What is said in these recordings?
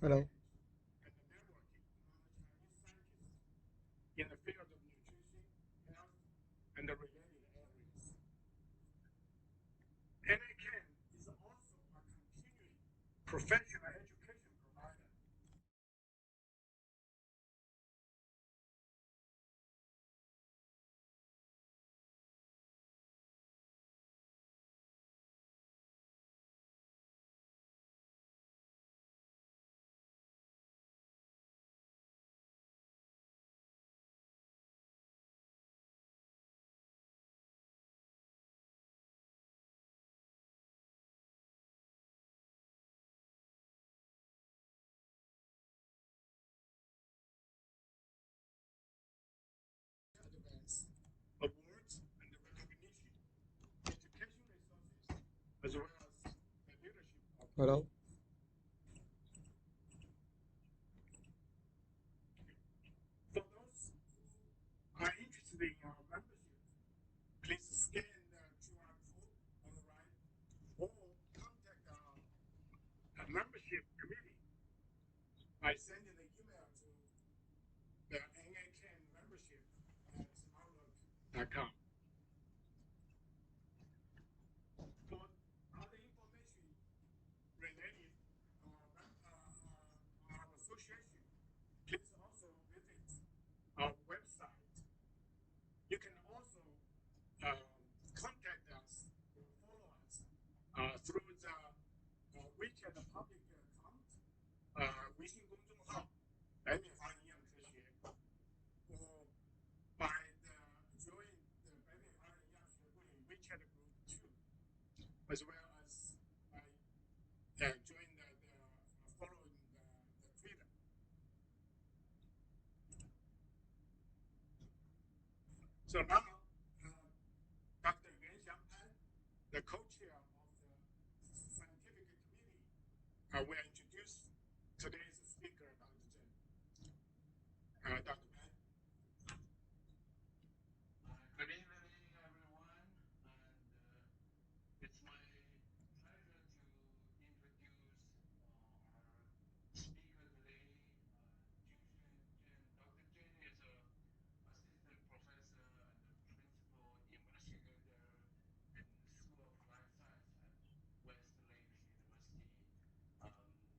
Hello. And the networking among the Chinese scientists in the field of nutrition, health, and the related areas. NACAN is also a continuing professional education provider. Advance awards and the recognition, education resources, as well as the leadership of Hello. For those who are interested in our membership, please scan the QR code on the right or contact our membership committee by sending an email to the NACAN membership at outlook.com. For other information related our association, please also visit our website. You can also contact us or follow us through the WeChat public account, 微信公众号北美华营养科学 or by the join the 北美华人营养学会 WeChat group too, as well as by join the following the Twitter. So now, Dr. Yuan Xiangpan, the co-chair of the scientific committee, will introduce today's speaker, Dr. Zheng. Dr. Pan. Good evening, everyone, and it's my pleasure to introduce our speaker today, Ju-Sheng Zheng. Dr. Zheng is an assistant professor and a principal investigator in the School of Life Science at Westlake University.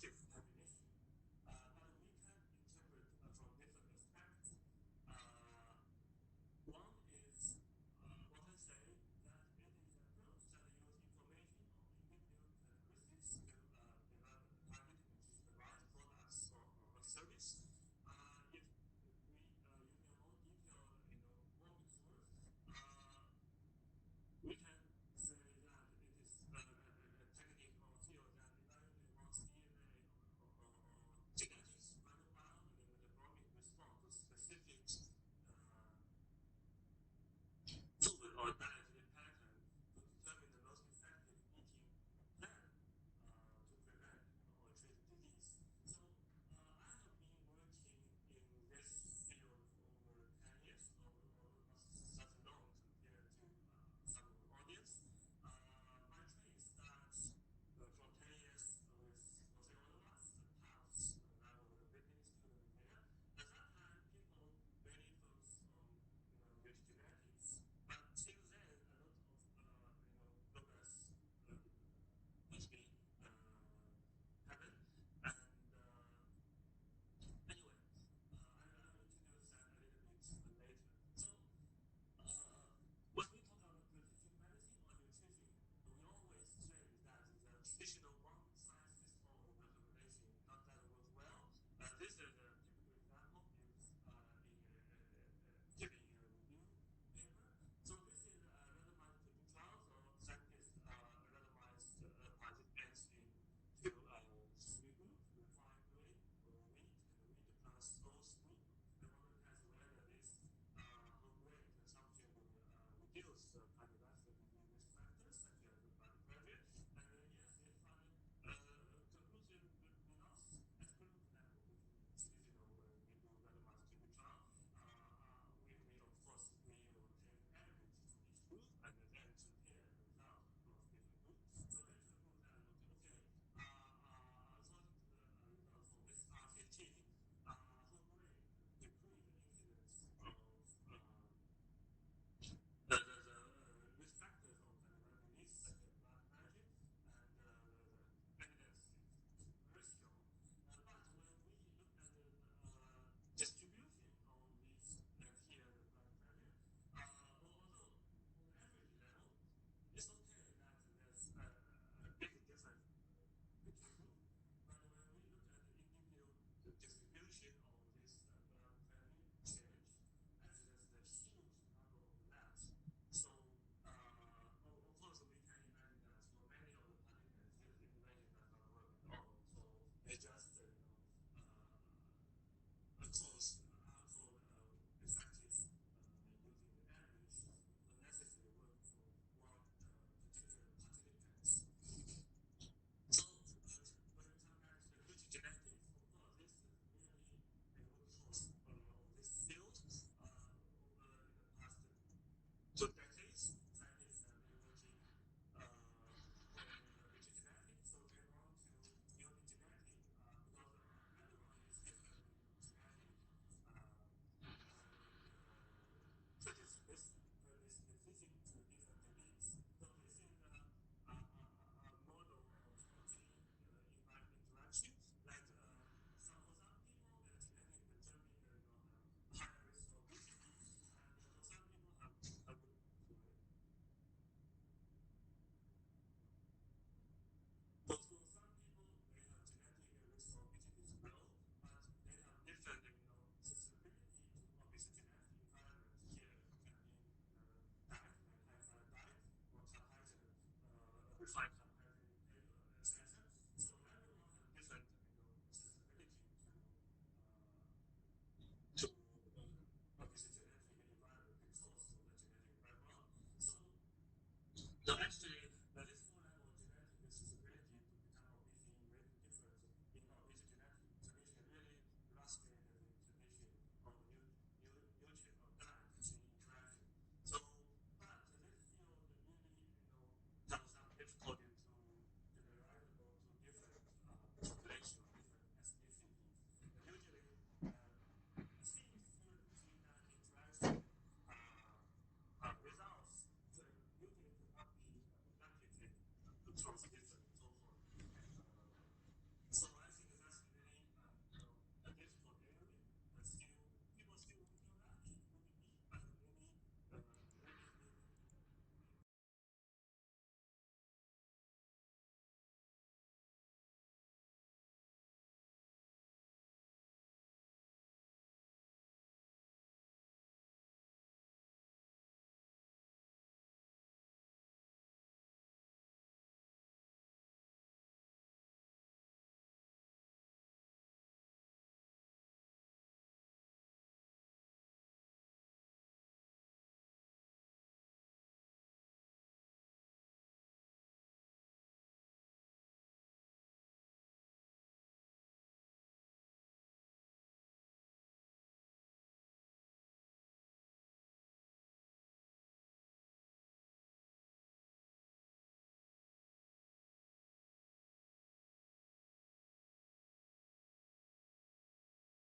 objective definition, but we can interpret from different aspects. One is one can say that it is a approach that uses information on individual characteristics to develop targeted to the right products or service. If we using a more detailed, open source, we can say that it is a technique or field that evaluates one's DNA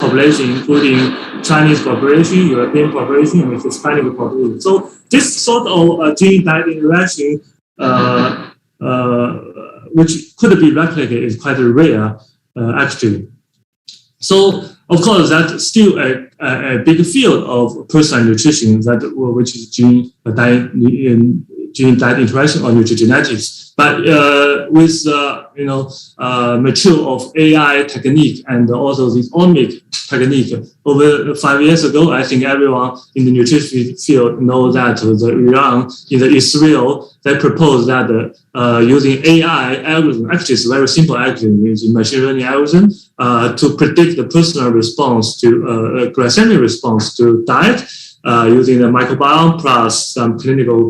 population, including Chinese population, European population, and Hispanic population. So this sort of gene-diet interaction, which could be replicated, is quite rare, actually. So, of course, that's still a big field of personal nutrition, which is gene-diet interaction or nutrigenetics. But with mature of AI technique and also this omic technique, over 5 years ago, I think everyone in the nutrition field knows that Iran, in Israel, they proposed that using AI algorithm, actually it's a very simple algorithm, using machine learning algorithm to predict the personal response to glycemic response to diet using the microbiome plus some clinical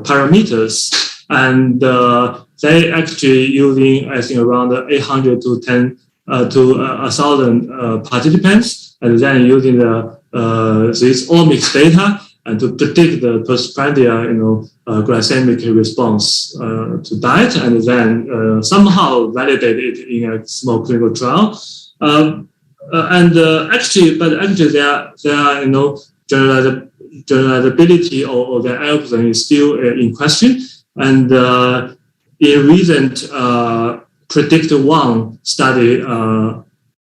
parameters. And they actually using, I think, around 800 to 1,000 participants, and then using this omics data and to predict the postprandial, glycemic response to diet, and then somehow validate it in a small clinical trial. Actually, their generalizability or their algorithm is still in question. And in recent Predict1 study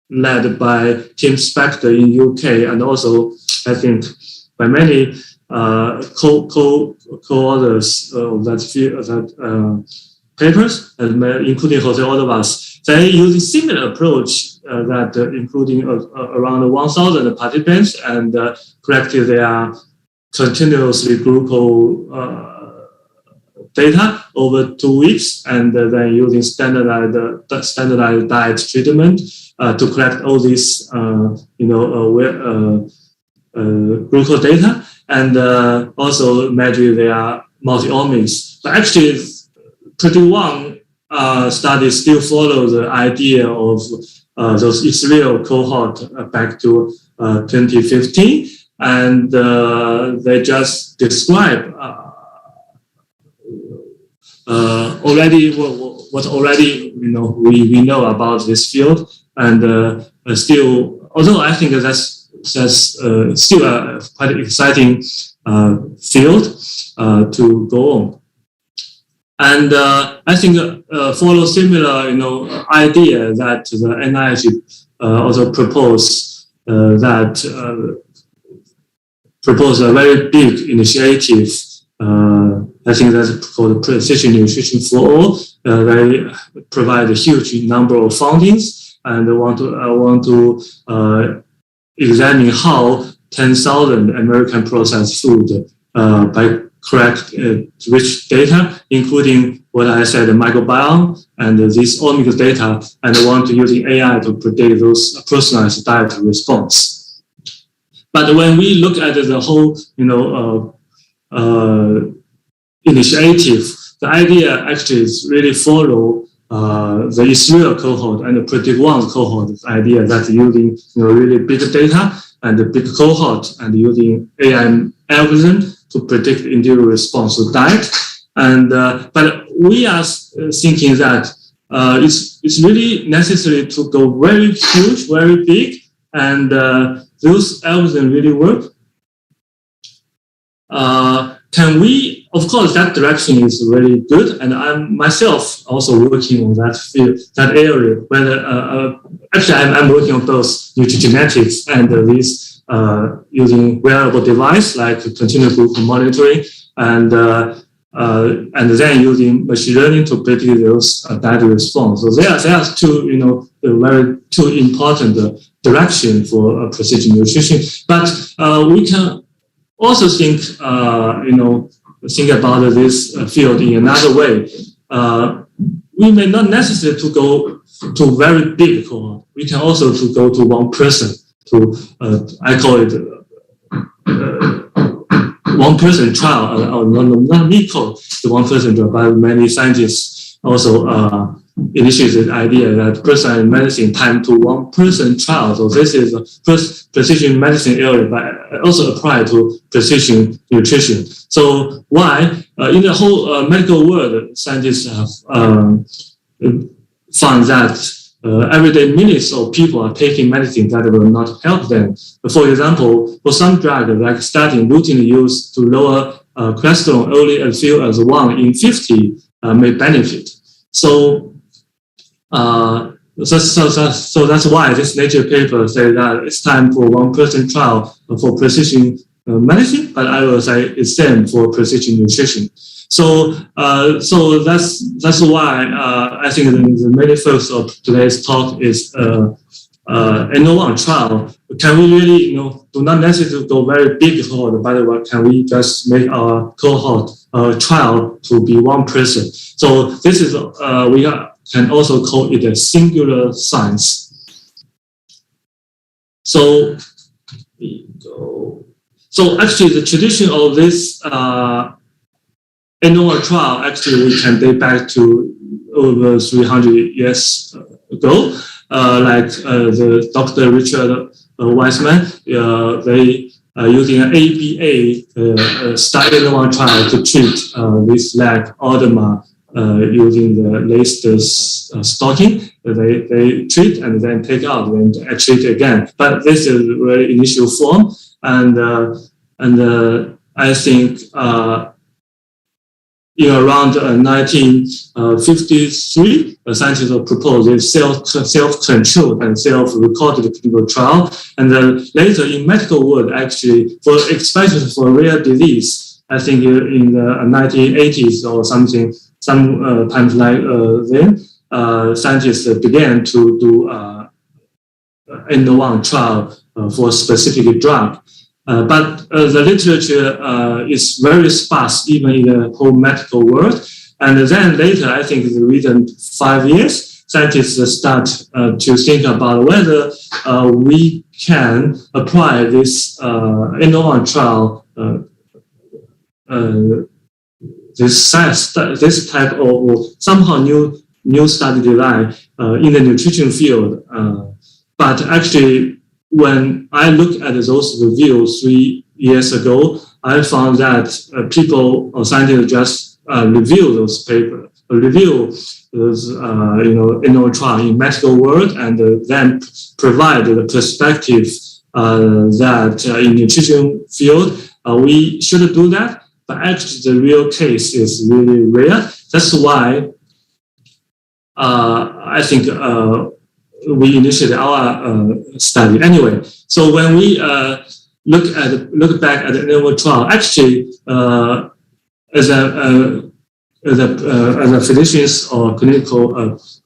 led by Tim Spector in UK, and also I think by many co-authors of that papers, including Jose Ordovas, they use a similar approach that including around 1,000 participants and collected their continuously glucose data over 2 weeks, and then using standardized diet treatment to collect all this, glucose data, and also measure their multi-omics. But actually, Predict1 study still follow the idea of those Israel cohort back to 2015, and they just describe already what already we know about this field, and still, although I think that's still a quite exciting field to go on. And I think follow similar idea that the NIH also propose a very big initiative. I think that's called Precision Nutrition for All. They provide a huge number of fundings, and they want to examine how 10,000 American processed food by correct rich data, including what I said, the microbiome and this omics data, and they want to use AI to predict those personalized diet response. But when we look at the whole, initiative, the idea actually is really follow the Israel cohort and the Predict1 cohort idea that using really big data and the big cohort and using AI algorithm to predict individual response to diet. And but we are thinking that it's really necessary to go very huge, very big, and those algorithms really work. Can we, of course, that direction is really good, and I'm myself also working on that field, that area. Whether actually, I'm working on both nutrigenetics and this using wearable device like continuous glucose monitoring, and then using machine learning to predict those diet response. So there are two, very two important direction for precision nutrition. But we can also think, think about this field in another way. We may not necessarily to go to very big cohort. We can also to go to one person. To I call it one person trial, or not me call the one person trial, but many scientists also initiated the idea that personalized medicine time to one person trial. So this is the first precision medicine area, but also apply to precision nutrition. So why in the whole medical world, scientists have found that everyday millions of people are taking medicine that will not help them. For example, for some drug like statin, routinely used to lower cholesterol, only as few as 1 in 50 may benefit. So that's why this Nature paper says that it's time for one-person trial for precision medicine, but I will say it's same for precision nutrition. So that's why I think the main focus of today's talk is n-of-1 trial. Can we really, do not necessarily go very big cohort, but can we just make our cohort trial to be one person? So this is we can also call it a singular science. So actually, the tradition of this n-of-1 trial, actually, we can date back to over 300 years ago. Like the Dr. Richard Weissman, they using an ABA started n-of-1 trial to treat this leg edema using the latest stocking. They treat and then take out and treat again. But this is very initial form, and I think in around 1953, scientists proposed a self-controlled and self-recorded clinical trial. And then later in medical world, actually, especially for rare disease, I think in the 1980s or something, sometimes like then, scientists began to do n-of-1 trial for a specific drug. But the literature is very sparse, even in the whole medical world. And then later, I think within 5 years, scientists start to think about whether we can apply this n-of-1 trial, this type of somehow new study design in the nutrition field. But actually, when I look at those reviews 3 years ago, I found that people or scientists just review those papers, review those n-of-1 trial in medical world, and then provide the perspective that in nutrition field we should do that. But actually, the real case is really rare. That's why I think we initiated our study. Anyway, so when we look back at the n-of-1 trial, actually, as a physicians or clinical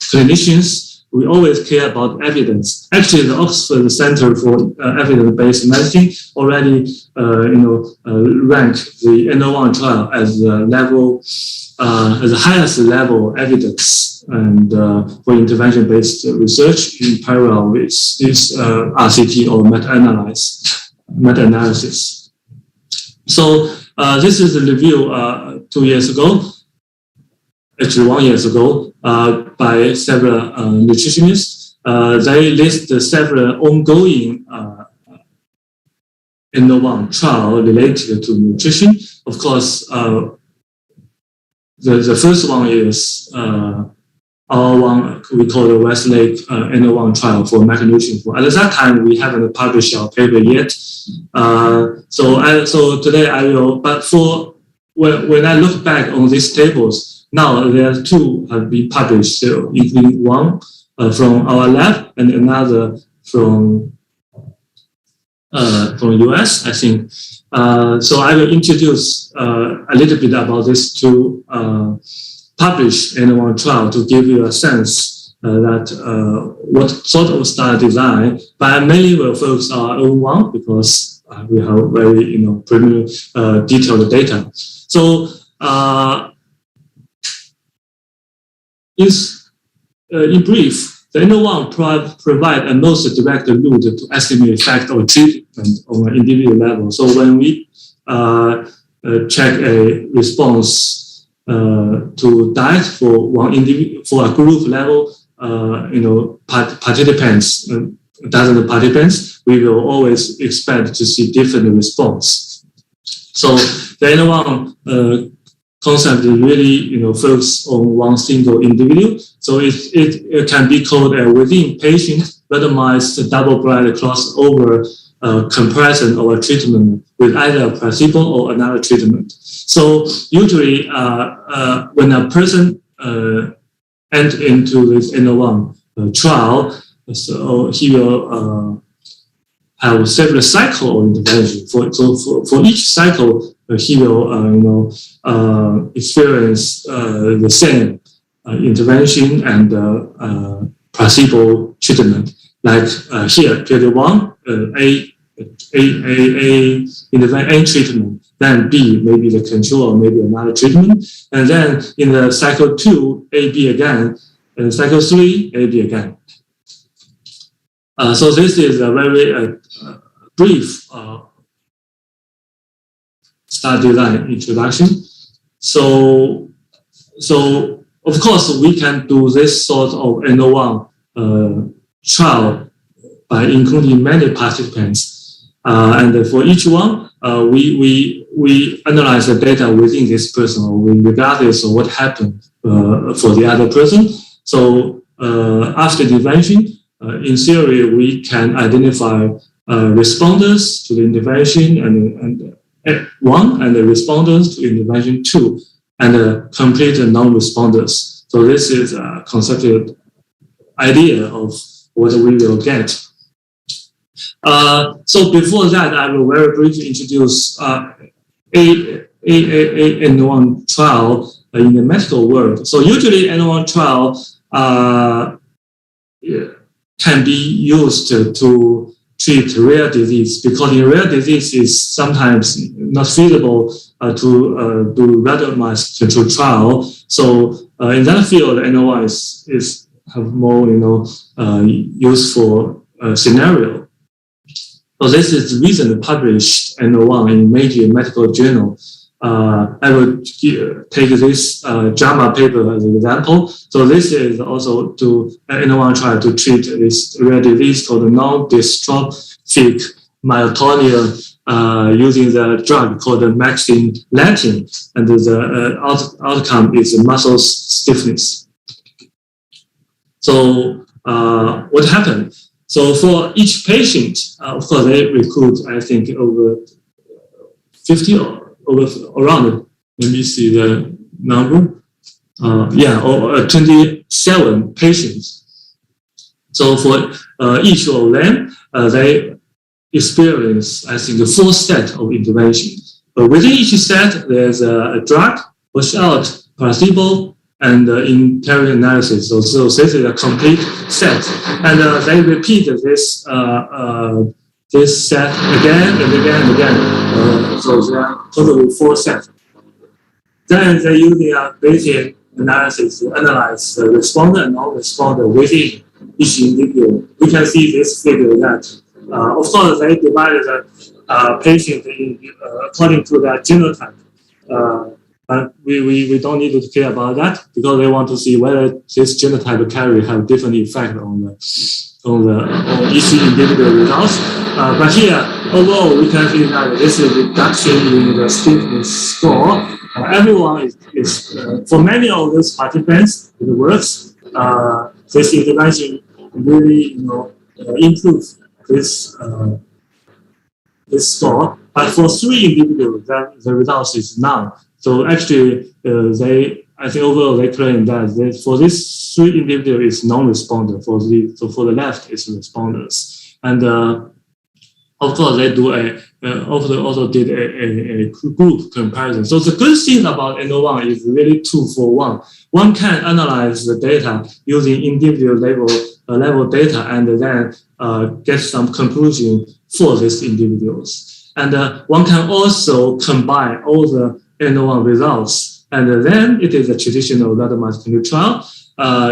clinicians, we always care about evidence. Actually, the Oxford Center for Evidence-Based Medicine already, ranked the n-of-1 trial as the highest level evidence and for intervention-based research in parallel with this RCT or meta-analysis. So this is a review 2 years ago, actually 1 year ago, by several nutritionists. They list several ongoing n-of-1 trial related to nutrition. Of course, the first one is our one we call the Westlake n-of-1 trial for macronutrient. At that time, we haven't published our paper yet. So today I will. But when I look back on these tables, now there are 2 have been published, so including one from our lab and another from US, I think. So I will introduce a little bit about these 2 published n-of-1 trial to give you a sense that what sort of study design. But I mainly will focus on our own one because we have very preliminary detailed data. So in brief, the n-of-1 provide a most direct route to estimate effect of treatment on an individual level. So when we check a response to diet for one individual, for a group level, participants, dozen of participants, we will always expect to see different response. So the n-of-1 concept is really, focused on one single individual. So it can be called a within patient randomized double-blind crossover comparison of a treatment with either a placebo or another treatment. So usually, when a person enter into this n-of-1 trial, so he will have several cycle of intervention. For each cycle, he will experience the same intervention and placebo treatment. Like here, period 1, A intervention treatment, then B maybe the control or maybe another treatment, and then in the cycle 2, A, B again, and cycle 3, A, B again. So this is a very brief study design introduction. So of course we can do this sort of n-of-1 trial by including many participants, and for each one we analyze the data within this person, regardless of what happened for the other person. So after the intervention, in theory, we can identify responders to the intervention and one, and the responders to intervention 2, and complete non-responders. So this is a conceptual idea of what we will get. So before that, I will very briefly introduce n-of-1 trial in the medical world. So usually n-of-1 trial can be used to treat rare disease, because in rare disease it's sometimes not feasible to do randomized control trial. So in that field, n-of-1 is have more useful scenario. So this is recently published n-of-1 in major medical journal. I will take this JAMA paper as an example. So this is also to n-of-1 trial to treat this rare disease called non-dystrophic myotonia using the drug called maxin-latin, and the outcome is muscle stiffness. So what happened? So for each patient, of course, they recruit, I think, over 50 or around, let me see the number. 27 patients. So for each of them, they experience, I think, 4 sets of intervention. But within each set, there's a drug, washout, placebo, and interim analysis. So this is a complete set. And they repeat this set again and again and again. So there are totally 4 sets. Then they use the Bayesian analysis to analyze the responder and non-responder within each individual. We can see this figure that, of course, they divided the patient according to their genotype. But we don't need to care about that, because they want to see whether this genotype carrier have different effect on each individual results. But here, overall, we can see that this is a reduction in the stiffness score. Everyone is for many of those participants, it works. This intervention really, improves this score. But for 3 individuals, the result is none. So actually, I think overall they claim that for this 3 individuals is non-responder. So for the left is responders, and of course they do also did a group comparison. So the good thing about n-of-1 is really 2 for 1. One can analyze the data using individual level data, and then get some conclusion for these individuals. And one can also combine all the n-of-1 results, and then it is a traditional randomized control trial.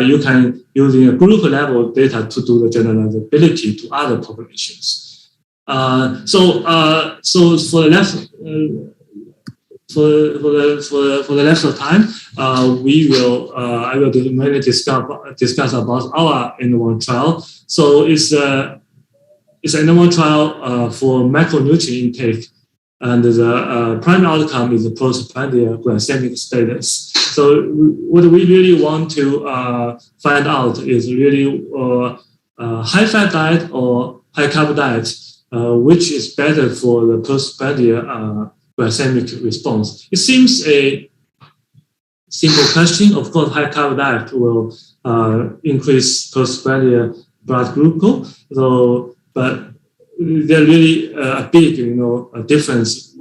You can using a group level data to do the generalizability to other populations. So for the left for the rest of time, I will mainly discuss about our n-of-1 trial. So it's an n-of-1 trial for macronutrient intake and the primary outcome is the postprandial glycemic status. So what we really want to find out is really high-fat diet or high-carb diet, which is better for the postprandial glycemic response. It seems a simple question. Of course, high-carb diet will increase postprandial blood glucose. So, but there really a big, difference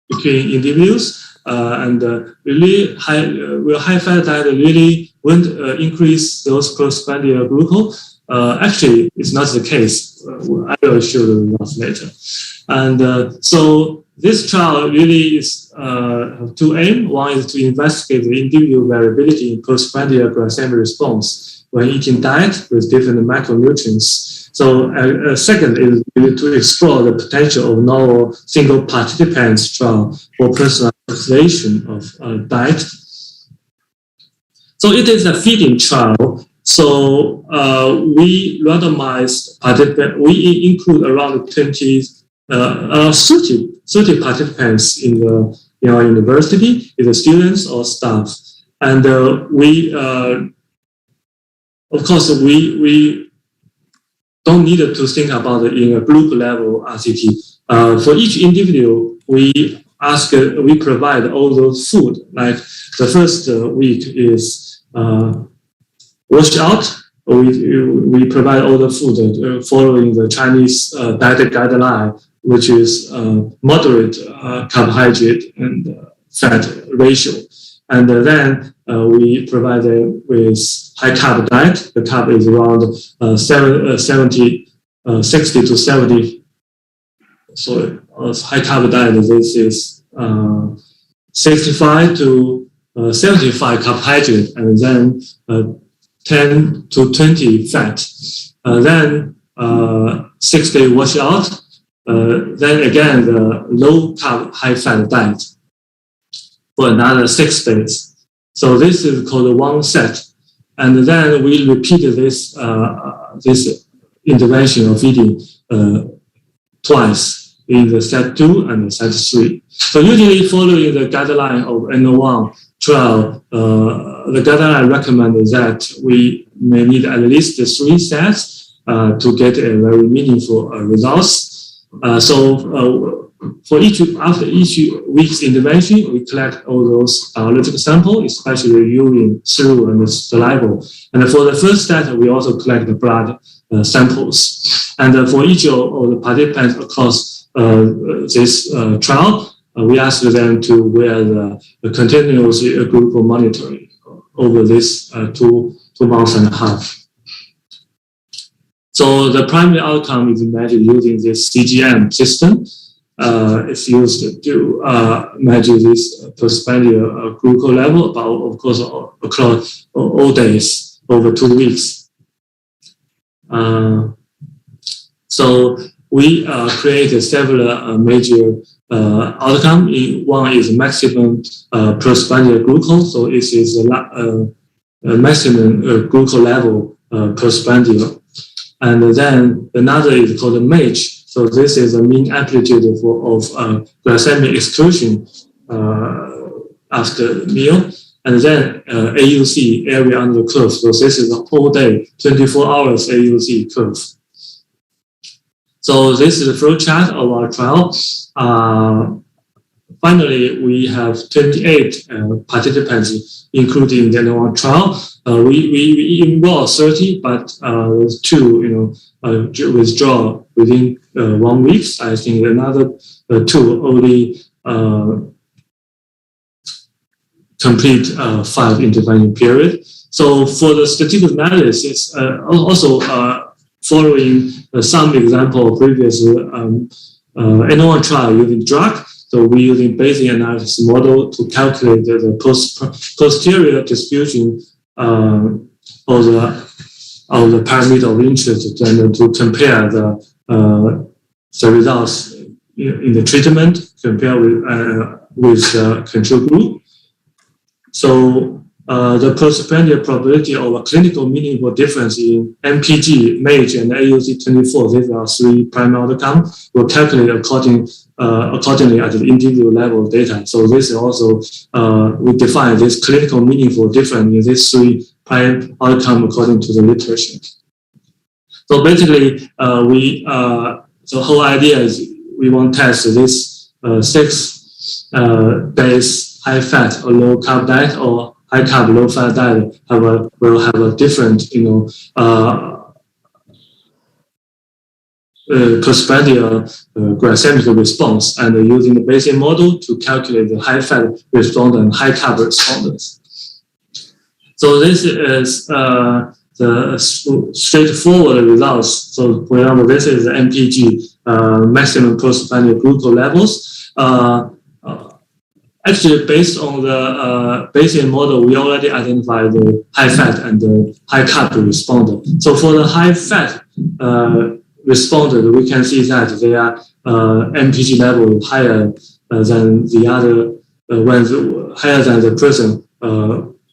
between individuals, and really high-fat diet really won't increase those postprandial glucose. Actually, it's not the case. I will show the results later. And so this trial really is two aims. One is to investigate the individual variability in postprandial glycemic response when eating diet with different macronutrients. So second is really to explore the potential of novel single participants trial for personalization of diet. So it is a feeding trial. So we randomized participants. We include around 30 participants in our university, either students or staff. And of course, we don't need to think about it in a group level RCT. For each individual, we provide all those food. Like the first week is washed out. We provide all the food following the Chinese diet guideline, which is moderate carbohydrate and fat ratio. And then we provide them with high carb diet. The carb is around 60 to 70. So high carb diet, this is 65 to 75 carbohydrate, and then 10 to 20 fat. Then 6 day wash out. Then again, the low carb, high fat diet for another 6 days. So this is called one set. And then we repeat this intervention of feeding twice in the set 2 and the set 3. So usually following the guideline of n-of-1 trial, the guideline recommends that we may need at least 3 sets to get a very meaningful results. After each week's intervention, we collect all those biological samples, especially urine, stool, and saliva. And for the first set, we also collect the blood samples. And for each of the participants across this trial, we ask them to wear the continuous glucose monitoring over this 2 months and a half. So the primary outcome is measured using this CGM system. It's used to measure this postprandial glucose level, but of course across all days over 2 weeks. So we created several major outcomes. One is maximum postprandial glucose. So it is a maximum glucose level postprandial. And then another is called MAGE. So this is a mean amplitude of glycemic excursion after meal. And then AUC, area under the curve. So this is a whole day, 24 hours AUC curve. So this is the flow chart of our trial. Finally, we have 28 participants, including the n-of-1 trial. We enroll 30, but 2, withdraw within 1 week. I think another 2 only complete 5 intervention period. So for the statistical analysis, also following some example of previous n-of-1 trial using drug. So we're using Bayesian analysis model to calculate the posterior distribution of the parameter of interest, and to compare the results in the treatment compared with control group. So the postprandial probability of a clinical meaningful difference in MPG, MAGE, and AUC24, these are 3 primary outcomes, were calculated according accordingly at the individual level data. So this is also, we define this clinical meaningful difference in these three prime outcome according to the literature. So basically, the whole idea is we want to test this 6 days high fat or low carb diet or high carb low fat diet will have a different, postprandial glycemic response, and using the Bayesian model to calculate the high fat responder and high carb responders. So this is the straightforward results. So for example, this is the MPG, maximum postprandial glucose levels. Actually, based on the Bayesian model, we already identified the high fat and the high carb responder. So for the high fat responder, we can see that their MPG level is higher than the other, higher than the person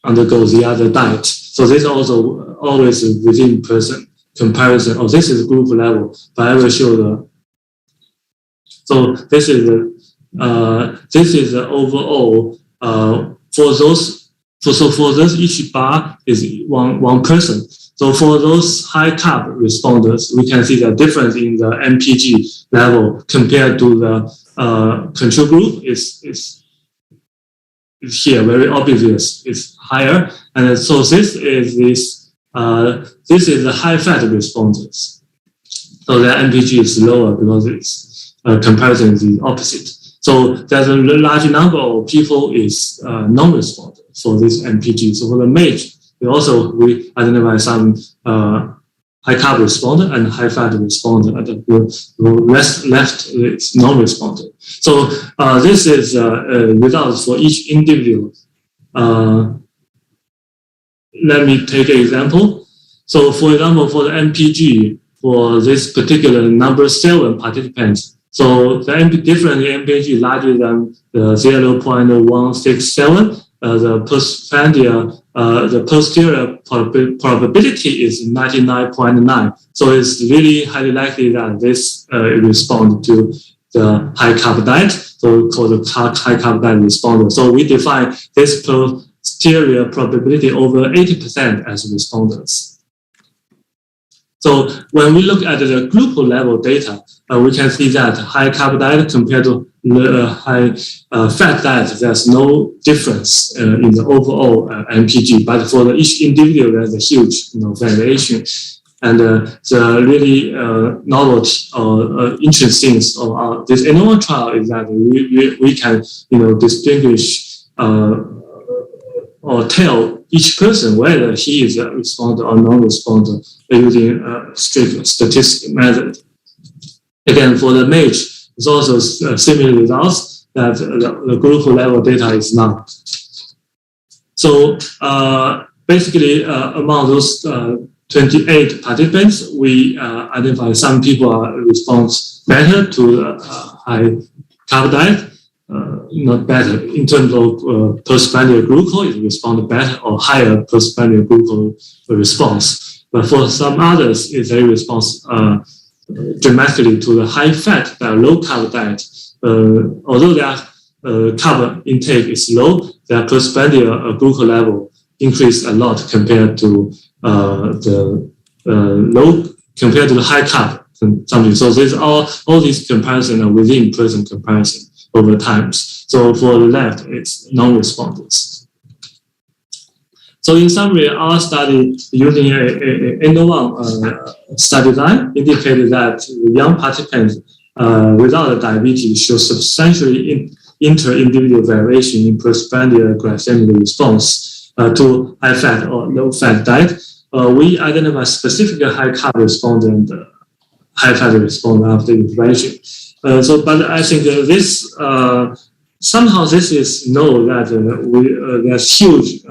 undergoes the other diet. So this also always within person comparison. Oh, this is group level, but I will show the. So this is the overall for those. So for this, each bar is one person. So for those high carb responders, we can see the difference in the MPG level compared to the control group is here very obvious. It's higher, and so this is the high fat responders. So the MPG is lower because it's comparison is the opposite. So there's a large number of people is non-responder for this MPG. So for the MAGE, we identify some high carb responder and high fat responder, and the rest left is non-responder. So this is results for each individual. Let me take an example. So for example, for the MPG for this particular number 7 participants, so the difference in MPG is larger than the 0.167. The posterior probability is 99.9. So it's really highly likely that this respond to the high carb diet, so called the high carb diet responder. So we define this posterior probability over 80% as responders. So when we look at the glucose level data, we can see that high carb diet compared to high fat diet, there's no difference in the overall MPG, but for each individual, there's a huge variation. And the really novelty or interesting of this n-of-1 trial is that we can distinguish or tell each person whether he is a responder or non-responder using a strict statistical method. Again, for the MAGE, it's also similar results that the glucose level data is none. So basically, among those 28 participants, we identify some people respond better to high carb diet, not better in terms of postprandial glucose, it responds better or higher postprandial glucose response. But for some others, they respond dramatically to the high fat, low carb diet. Although their carb intake is low, their postprandial glucose level increased a lot compared to the high carb consumption. So these all these comparisons are within person comparison over time. So for the left, it's non-responders. So in summary, our study using a n-of-1 study design indicated that young participants without diabetes show substantially inter-individual variation in postprandial glycemic response to high fat or low fat diet. We identify specific high carb responder and high fat responder after intervention. But I think this somehow this is know that there's huge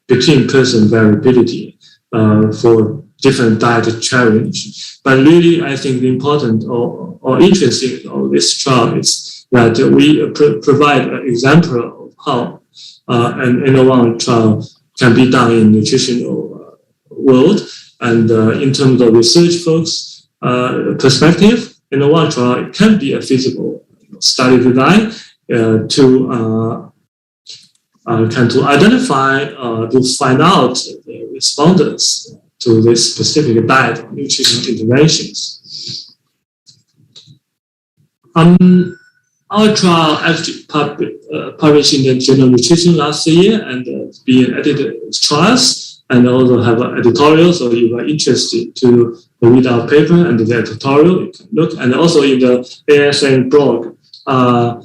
between person variability for different diet challenge. But really, I think the important or interesting of this trial is that we provide an example of how an n-of-1 trial can be done in nutritional world. And in terms of research folks' perspective, n-of-1 trial can be a feasible study design to identify, to find out the respondents to this specific diet or nutrition interventions. Our trial actually published in the Journal of Nutrition last year and being edited trials, and also have an editorial. So if you are interested to read our paper and the editorial, you can look. And also in the ASN blog, I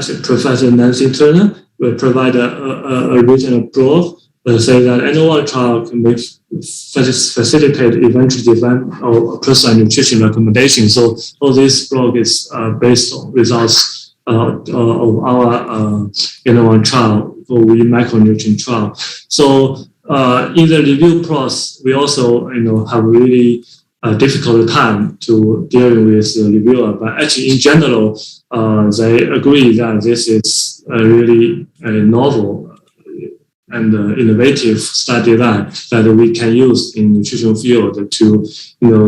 think Professor Nancy Turner will provide a written blog say that n-of-1 trial can facilitate eventual design of personal nutrition recommendations. So all this blog is based on results of our n-of-1 trial, for we micronutrient trial. So in the review process, we also have really difficult time to deal with the reviewer, but actually in general, they agree that this is really a novel and innovative study that we can use in nutrition field to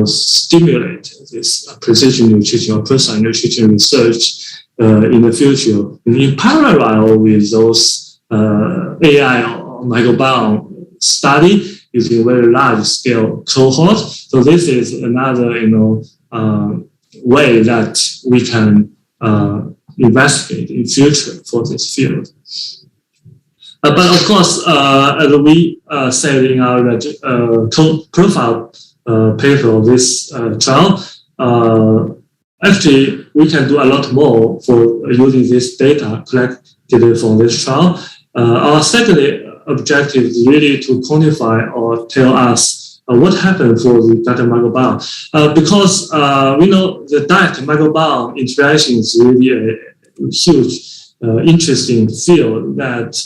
stimulate this precision nutrition or personal nutrition research in the future. In parallel with those AI or microbiome study using very large scale cohort. So this is another way that we can investigate in future for this field. But of course, as we said in our profile paper of this trial, actually we can do a lot more for using this data collected from this trial. Our second objective is really to quantify or tell us what happened for the gut microbiome. Because we know the diet microbiome interaction is really a huge, interesting field that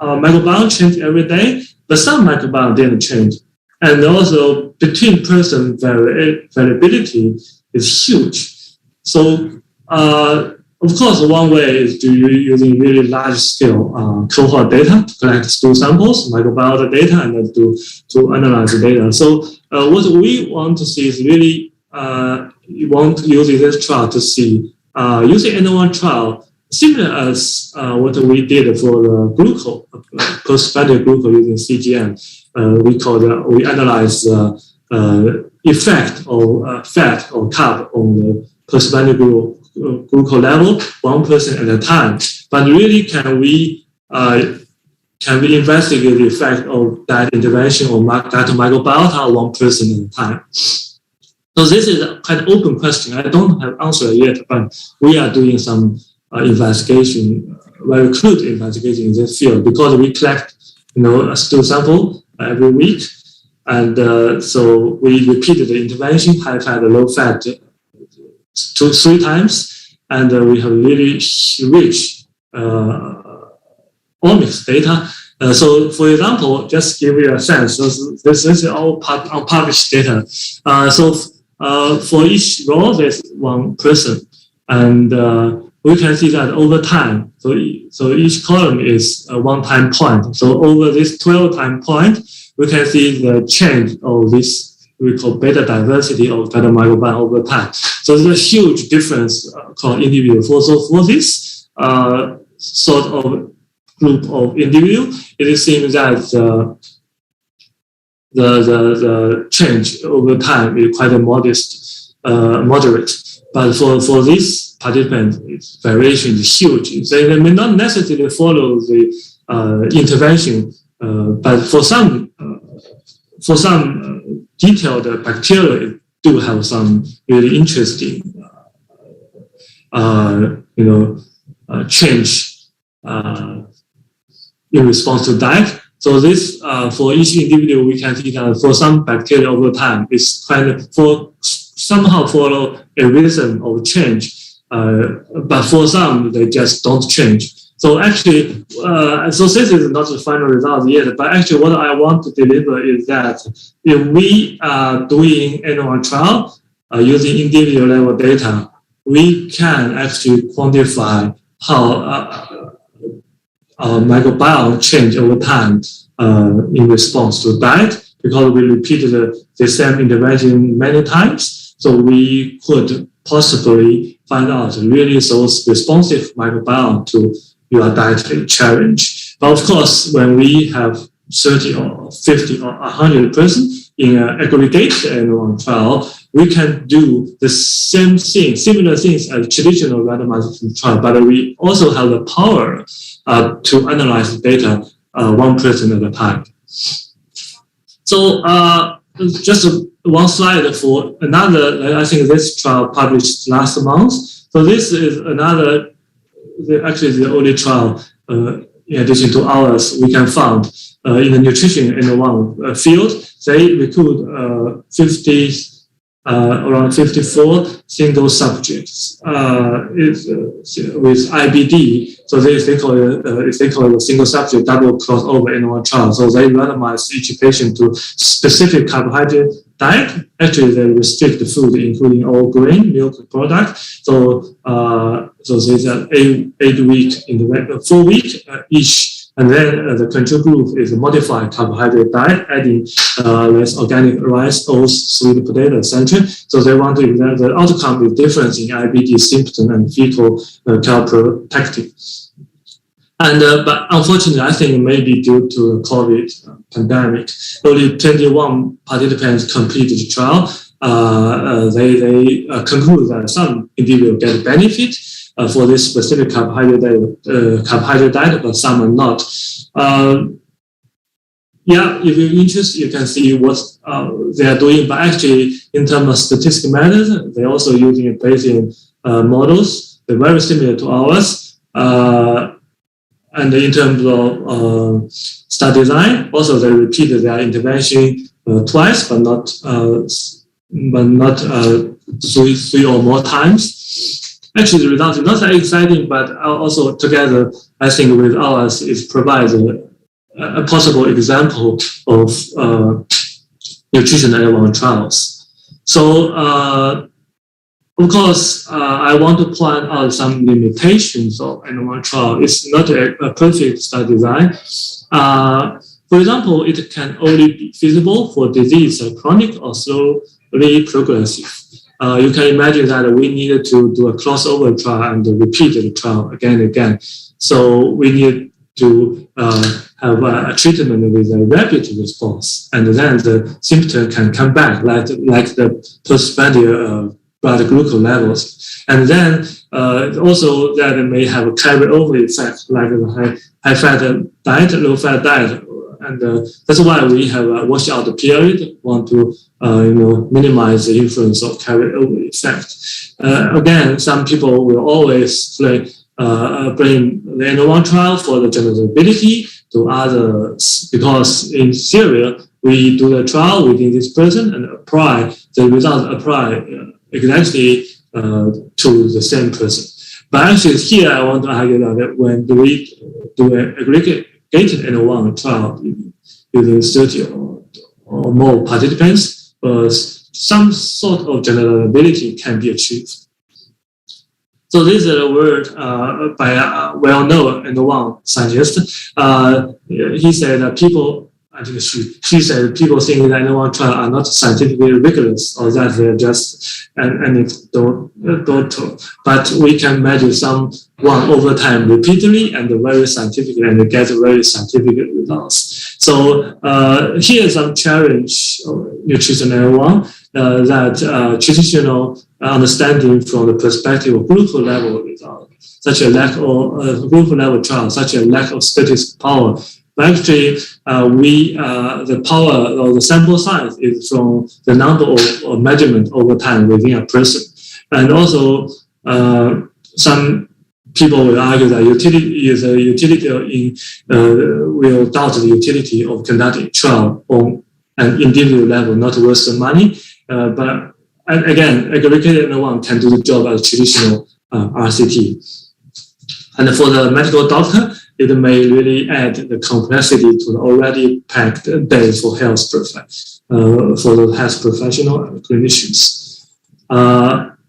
our microbiome change every day, but some microbiome didn't change. And also between person variability is huge. So of course, one way is to using really large scale cohort data to collect stool samples, microbiota data, and then to analyze the data. So what we want to see is really you want to use this trial to see using n-of-1 trial, similar as what we did for the glucose, postprandial glucose using CGM. We analyze the effect of fat or carb on the postprandial glucose level, 1% at a time. But really, can we investigate the effect of that intervention on gut microbiota 1% at a time? So this is a kind of open question. I don't have answer yet, but we are doing some investigation, very crude investigation in this field, because we collect, a stool sample every week, and so we repeated the intervention, high fat, low fat, 2-3 times, and we have really rich omics data. So, for example, just give you a sense, this is all unpublished data. So, for each row, there's one person, and we can see that over time. So each column is a one-time point. So over this 12-time point, we can see the change of this we call beta diversity of gut microbiome over time. So there's a huge difference called individual. So for this sort of group of individual, it seems that the change over time is quite a moderate. But for this participant, its variation is huge. They may not necessarily follow the intervention, but for some detailed bacteria do have some really interesting, change in response to diet. So this, for each individual, we can see that for some bacteria over time, it's kind of somehow follow a rhythm of change, but for some, they just don't change. So actually, so this is not the final result yet, but actually what I want to deliver is that if we are doing n-of-1 trial using individual level data, we can actually quantify how our microbiome change over time in response to diet, because we repeated the same intervention many times. So we could possibly find out really those responsive microbiome to your dietary challenge. But of course, when we have 30 or 50 or 100 persons in an aggregated N-of-1 trial, we can do the same thing, similar things as traditional randomized trial, but we also have the power to analyze the data one person at a time. So just one slide for another, I think this trial published last month. So this is another, actually the only trial in addition to ours we can find in the nutrition N-of-1 field. They recruit around 54 single subjects with IBD. So they call it a single subject double crossover N-of-1 trial. So they randomize each patient to specific carbohydrate diet. Actually, they restrict the food, including all grain, milk products. So there's an 8-week in the 4-week each. And then the control group is a modified carbohydrate diet, adding less organic rice, oats, sweet potato, etc. So they want to examine the outcome is difference in IBD symptom and fecal calprotectin. And but unfortunately, I think maybe due to the COVID pandemic, only 21 participants completed the trial. They conclude that some individuals get benefit for this specific carbohydrate diet, but some are not. If you're interested, you can see what they are doing. But actually, in terms of statistical methods, they're also using Bayesian models. They're very similar to ours. And in terms of study design, also they repeated their intervention twice, but not three or more times. Actually, the result is not that exciting, but also together, I think with ours, it provides a possible example of nutrition N-of-1 trials. So, of course, I want to point out some limitations of N-of-1 trial. It's not a perfect study design. For example, it can only be feasible for disease chronic or slowly progressive. You can imagine that we needed to do a crossover trial and repeat the trial again and again. So we need to have a treatment with a rapid response, and then the symptom can come back, like the post-prandial blood glucose levels. And then also that may have a carryover effect, like the high-fat diet, low-fat diet. And that's why we have a washout period, want to minimize the influence of carryover effect. Again, some people will always bring the N-of-1 trial for the generalizability to others, because in theory, we do the trial within this person and apply the results exactly to the same person. But actually here I want to argue that when we do an aggregated N-of-1 trial using 30 or more participants, some sort of generalizability can be achieved. So this is a word by a well-known N-of-1 scientist. He said that she said people think that N-of-1 trials are not scientifically rigorous, or that they're just anecdotal. But we can measure someone over time repeatedly and very scientifically, and get very scientific results. So here is some challenge of nutrition N-of-1 that traditional understanding from the perspective of group level results, such a lack of group level trial, such a lack of statistical power. But actually, the power or the sample size is from the number of measurement over time within a person. And also, some people will argue that will doubt the utility of conducting trial on an individual level, not worth the money. But again, aggregated N-of-1 can do the job as traditional RCT. And for the medical doctor, it may really add the complexity to the already packed day for health for the health professional and clinicians.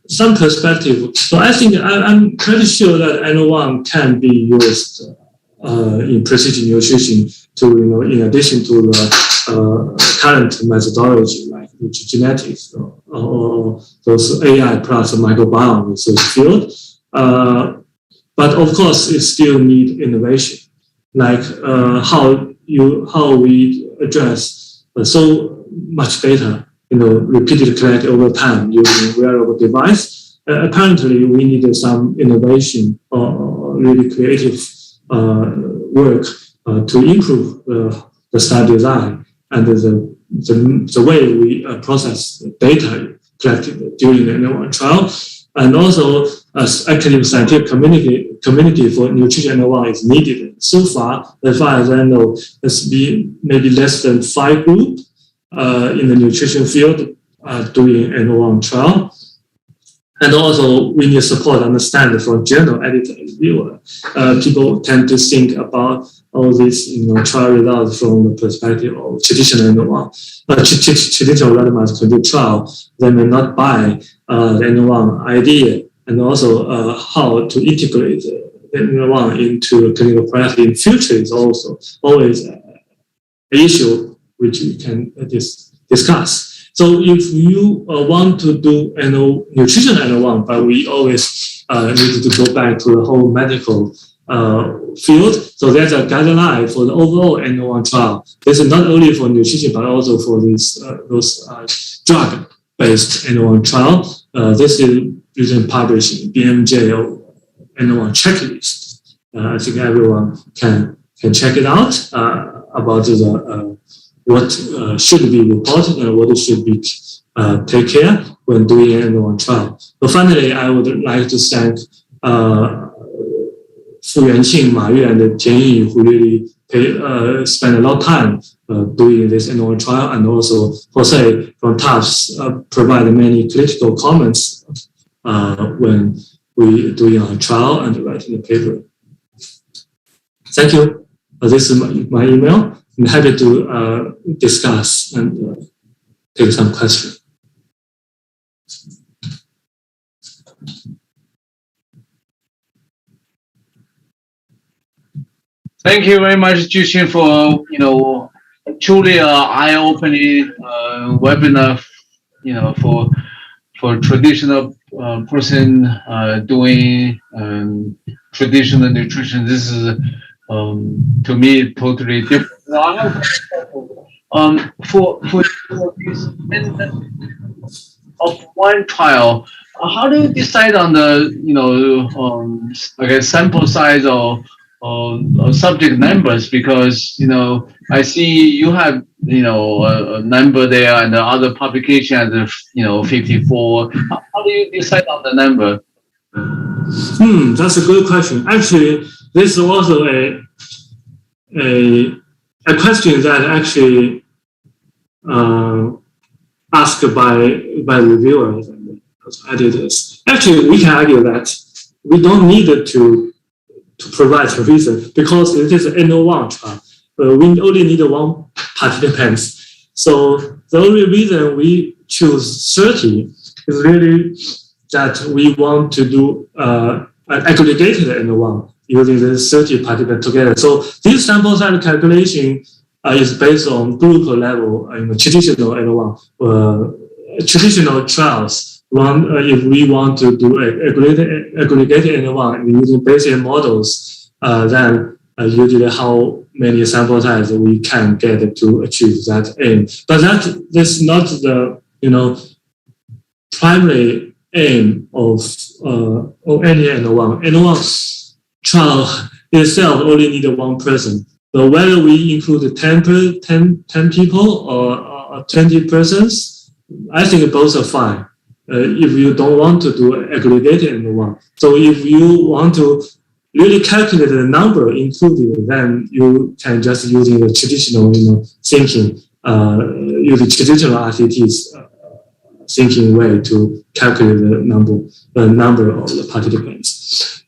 Some perspective. So I think I'm pretty sure that N-of-1 can be used in precision nutrition to, in addition to the current methodology like genetics or those AI plus microbiome research field. But of course, it still need innovation, like how we address so much data, repeatedly collected over time using wearable device. Apparently, we need some innovation or really creative work to improve the study design and the way we process data collected during the N-of-1 trial. And also, as academic scientific community for nutrition N-of-1 is needed. So far, as far as I know, there's been maybe less than 5 groups in the nutrition field doing N-of-1 trial. And also, we need support, understand from journal editor and reviewer. People tend to think about all these, trial results from the perspective of traditional N-of-1, traditional randomized controlled trial. They may not buy the N-of-1 idea, and also how to integrate the N-of-1 into clinical practice in future is also always an issue which we can discuss. So if you want to do nutrition N-of-1, but we always need to go back to the whole medical field. So there's a guideline for the overall N-of-1 trial. This is not only for nutrition, but also for those drug-based N-of-1 trial. This is recently published in BMJ or N-of-1 checklist. I think everyone can check it out about what should be reported and what should be take care when doing an N-of-1 trial. So finally, I would like to thank Fu Yuanqing, Ma Yue, and Tian Yinyu, who really spent a lot of time doing this N-of-1 trial, and also Jose from Tufts provided many critical comments when we doing our trial and writing the paper. Thank you. This is my email. I'm happy to discuss and take some questions. Thank you very much, Ju-Sheng, for truly eye-opening webinar. For traditional person doing traditional nutrition, this is to me totally different. For this of one trial, how do you decide on the sample size or subject numbers? Because I see you have a number there, and the other publication has 54. How do you decide on the number? That's a good question. Actually, this is also a question that actually asked by reviewers and editors. Actually, we can argue that we don't need to provide a reason because it is an N-of-1 trial. We only need 1 participant. So the only reason we choose 30 is really that we want to do an aggregated N-of-1 using the 30 participants together. So this sample size calculation is based on group level in traditional N-of-1 traditional trials. If we want to do aggregated N-of-1 using Bayesian models, then usually how many sample size we can get to achieve that aim. But that's not the primary aim of any N-of-1. N-of-1 trial itself only need 1 person. So whether we include 10 people or 20 persons, I think both are fine. If you don't want to do aggregated N-of-1. So if you want to really calculate the number included, then you can just using the traditional thinking, using traditional RCT's thinking way to calculate the number of the participants.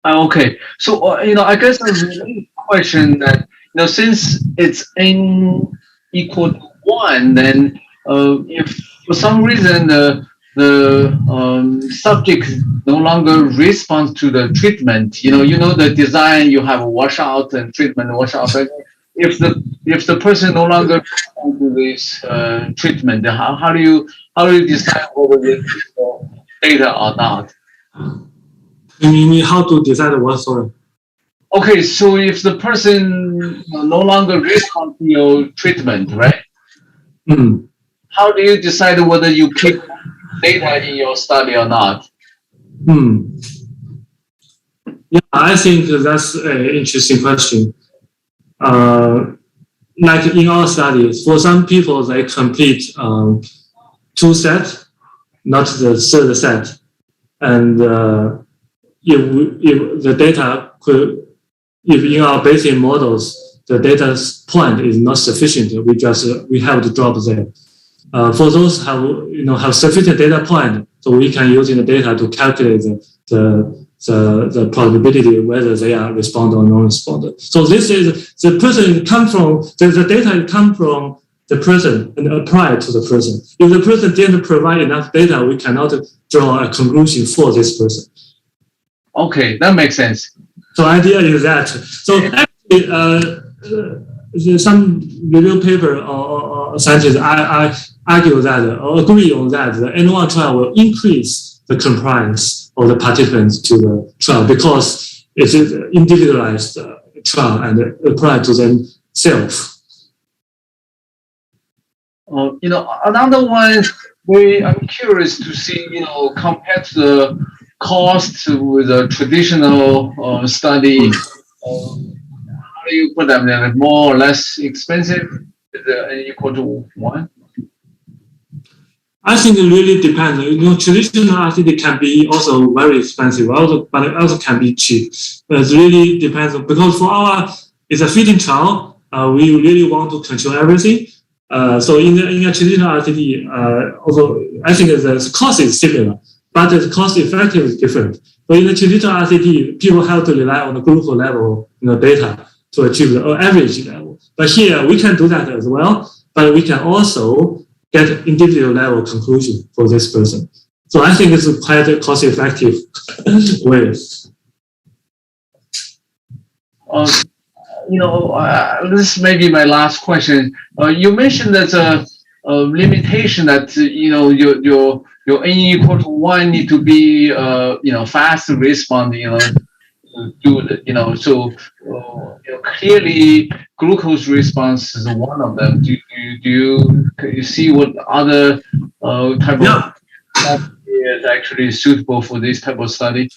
Okay, so I guess there's a question that since it's n equal to 1, then if for some reason the subject no longer responds to the treatment, the design, you have a washout and treatment washout. If the person no longer responds to this treatment? How do you decide whether it's data or not? You mean how to decide what? Sorry. Okay, so if the person no longer responds to your treatment, right? How do you decide whether you keep data in your study or not? Yeah, I think that's an interesting question. Like in our studies, for some people, they complete 2 sets, not the 3rd set. And if the data if in our basic models, the data point is not sufficient, we have to drop them. For those have sufficient data point, so we can use the data to calculate the probability whether they are responder or non-responder. So this is the person come from the data come from the person and apply to the person. If the person didn't provide enough data, we cannot draw a conclusion for this person. Okay, that makes sense. So idea is that. So actually, some review paper or scientists I argue that or agree on that the N1 trial will increase the compliance of the participants to the trial because it is individualized trial and applied to themselves. Another one, I'm curious to see, compared to the cost with a traditional study, how do you put them there? More or less expensive? Is it equal to 1? I think it really depends. Traditional RCT can be also very expensive, but it also can be cheap. It really depends because for it's a fitting trial. We really want to control everything. So in a traditional RCT, also I think the cost is similar, but the cost effective is different. So in the traditional RCT, people have to rely on the group level data to achieve the average level. But here we can do that as well, but we can also get individual level conclusion for this person. So I think it's quite a cost effective way. This may be my last question. You mentioned there's a limitation that your n equal to 1 need to be fast responding. Clearly glucose response is one of them. Do you see what other type of is actually suitable for this type of study?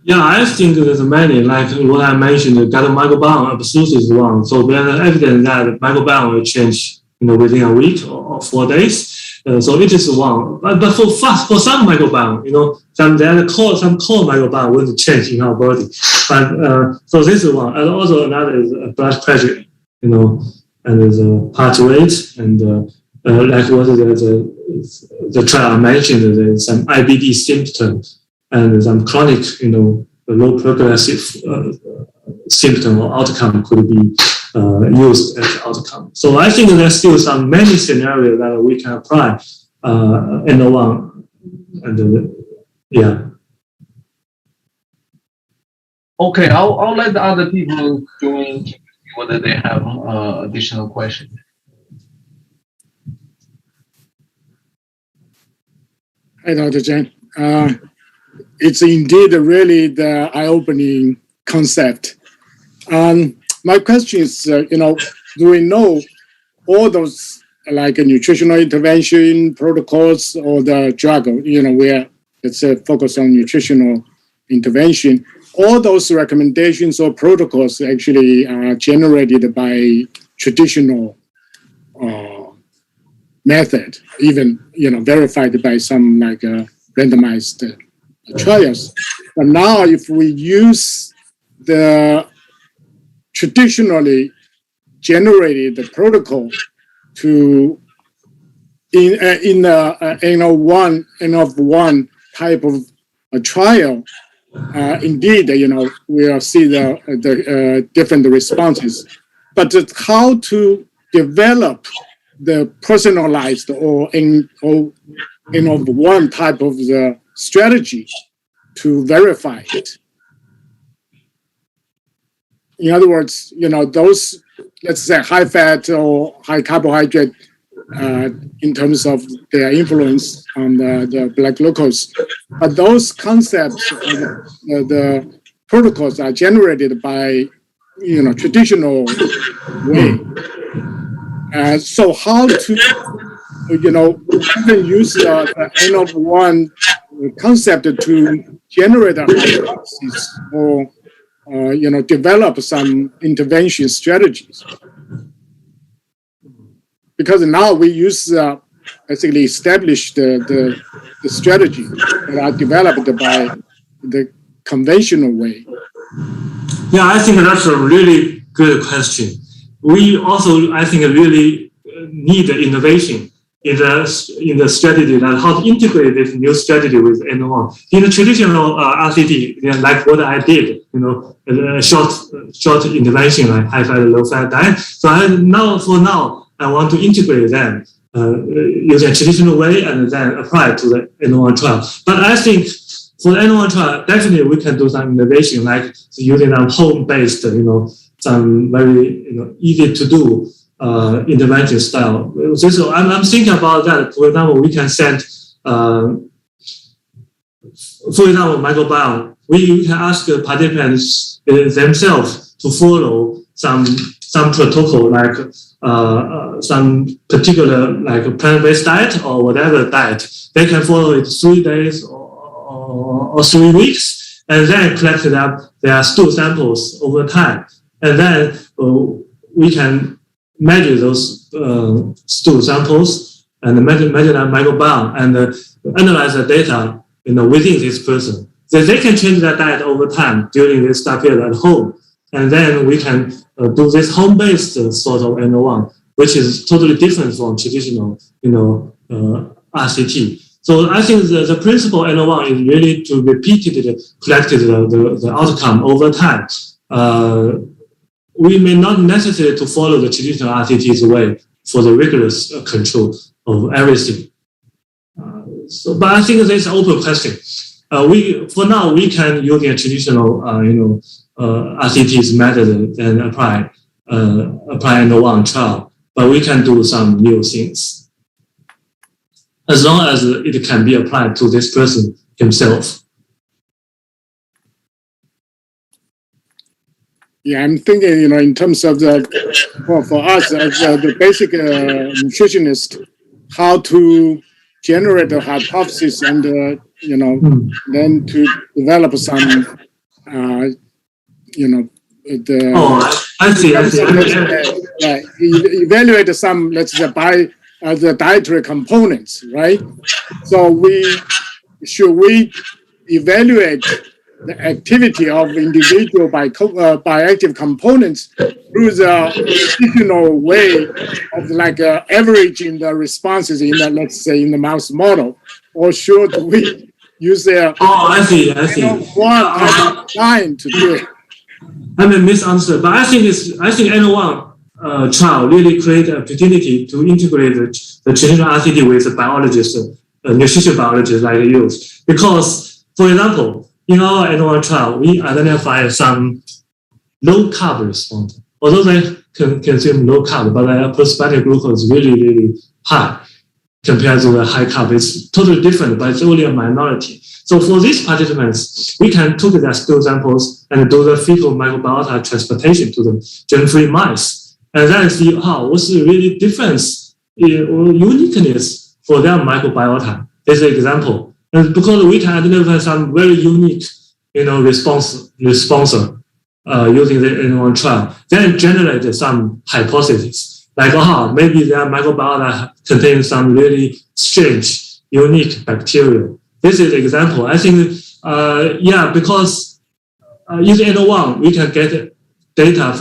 Yeah, I think there's many, like what I mentioned, the gut microbiome absolutely is one. So we have evidence that microbiome will change within a week or 4 days. So it is one. But for some microbiome, some core microbiome will change in our body. But so this is one. And also another is blood pressure, and there's heart rate and like what the trial mentioned, there's some IBD symptoms. And some chronic, low progressive symptom or outcome could be used as outcome. So I think there's still many scenarios that we can apply N-of-1 and yeah. Okay, I'll let the other people join whether they have additional questions. Hi, Dr. Zheng. It's indeed really the eye-opening concept. My question is, do we know all those like nutritional intervention protocols or the drug, where it's focused on nutritional intervention, all those recommendations or protocols actually are generated by traditional method, even, verified by some like randomized trials. But now if we use the traditionally generated protocol to in N-of-1 type of a trial, indeed, we will see the different responses. But how to develop the personalized or N-of-1 type of the strategy to verify it. In other words, those, let's say, high fat or high carbohydrate in terms of their influence on the Black locals. But those concepts, the protocols are generated by, traditional way. So how to, even use the n-of-1 concept to generate a hypothesis or, develop some intervention strategies. Because now we use basically establish the strategy that are developed by the conventional way. Yeah, I think that's a really good question. We also, I think, really need innovation in the strategy that how to integrate this new strategy with n-of-1. In the traditional RCT, like what I did, a short intervention like high fat, low fat diet. So for now, I want to integrate them using a traditional way and then apply to the n-of-1 trial. But I think for the n-of-1 trial, definitely we can do some innovation, like using some home-based, some very easy to do intervention style. So I'm thinking about that. For example, we can send, for example, microbiome. We can ask participants themselves to follow some protocol, like some particular like plant-based diet or whatever diet. They can follow it 3 days or 3 weeks, and then collect their stool samples over time, and then we can measure those stool samples and measure the microbiome and analyze the data within this person. So they can change their diet over time during this start period at home, and then we can do this home-based sort of n-of-1, which is totally different from traditional RCT. So I think the principle n-of-1 is really to repeatedly collect the outcome over time. We may not necessarily to follow the traditional RCT's way for the rigorous control of everything. But I think that's an open question. For now, we can use a traditional, RCT's method and apply n-of-1 trial, but we can do some new things as long as it can be applied to this person himself. Yeah, I'm thinking, in terms of for us as the basic nutritionist, how to generate a hypothesis and, then to develop some, I see. Evaluate some, let's say, the dietary components, right? So should we evaluate the activity of individual bioactive components through the traditional way of like averaging the responses in the, let's say, in the mouse model, or should we use I see. One time to do it? I may misunderstood, but I think n-of-1 trial really create an opportunity to integrate the traditional RCT with the biologists, nutrition biologists like you, because, for example, in our n-of-1 trial, we identify some low-carb responders. Although they can consume low-carb, but their prospective glucose is really, really high compared to the high-carb. It's totally different, but it's only a minority. So for these participants, we can take their stool samples and do the fecal microbiota transplantation to the germ-free mice, and then see what's the really difference or uniqueness for their microbiota. This is an example. And because we can identify some very unique, response using the n-of-1 trial, then generate some hypotheses like, maybe their microbiota contains some really strange, unique bacteria. This is an example. I think, because using n-of-1, we can get data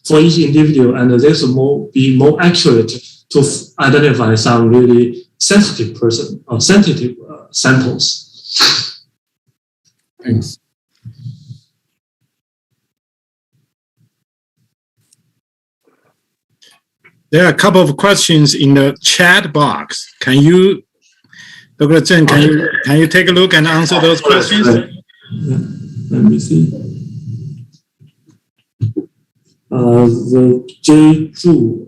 for each individual, and this will be more accurate to identify some really sensitive person or sensitive samples. Thanks. There are a couple of questions in the chat box. Can you, Dr. Zheng, can you take a look and answer those questions? Yeah. Let me see. the J. Zhu,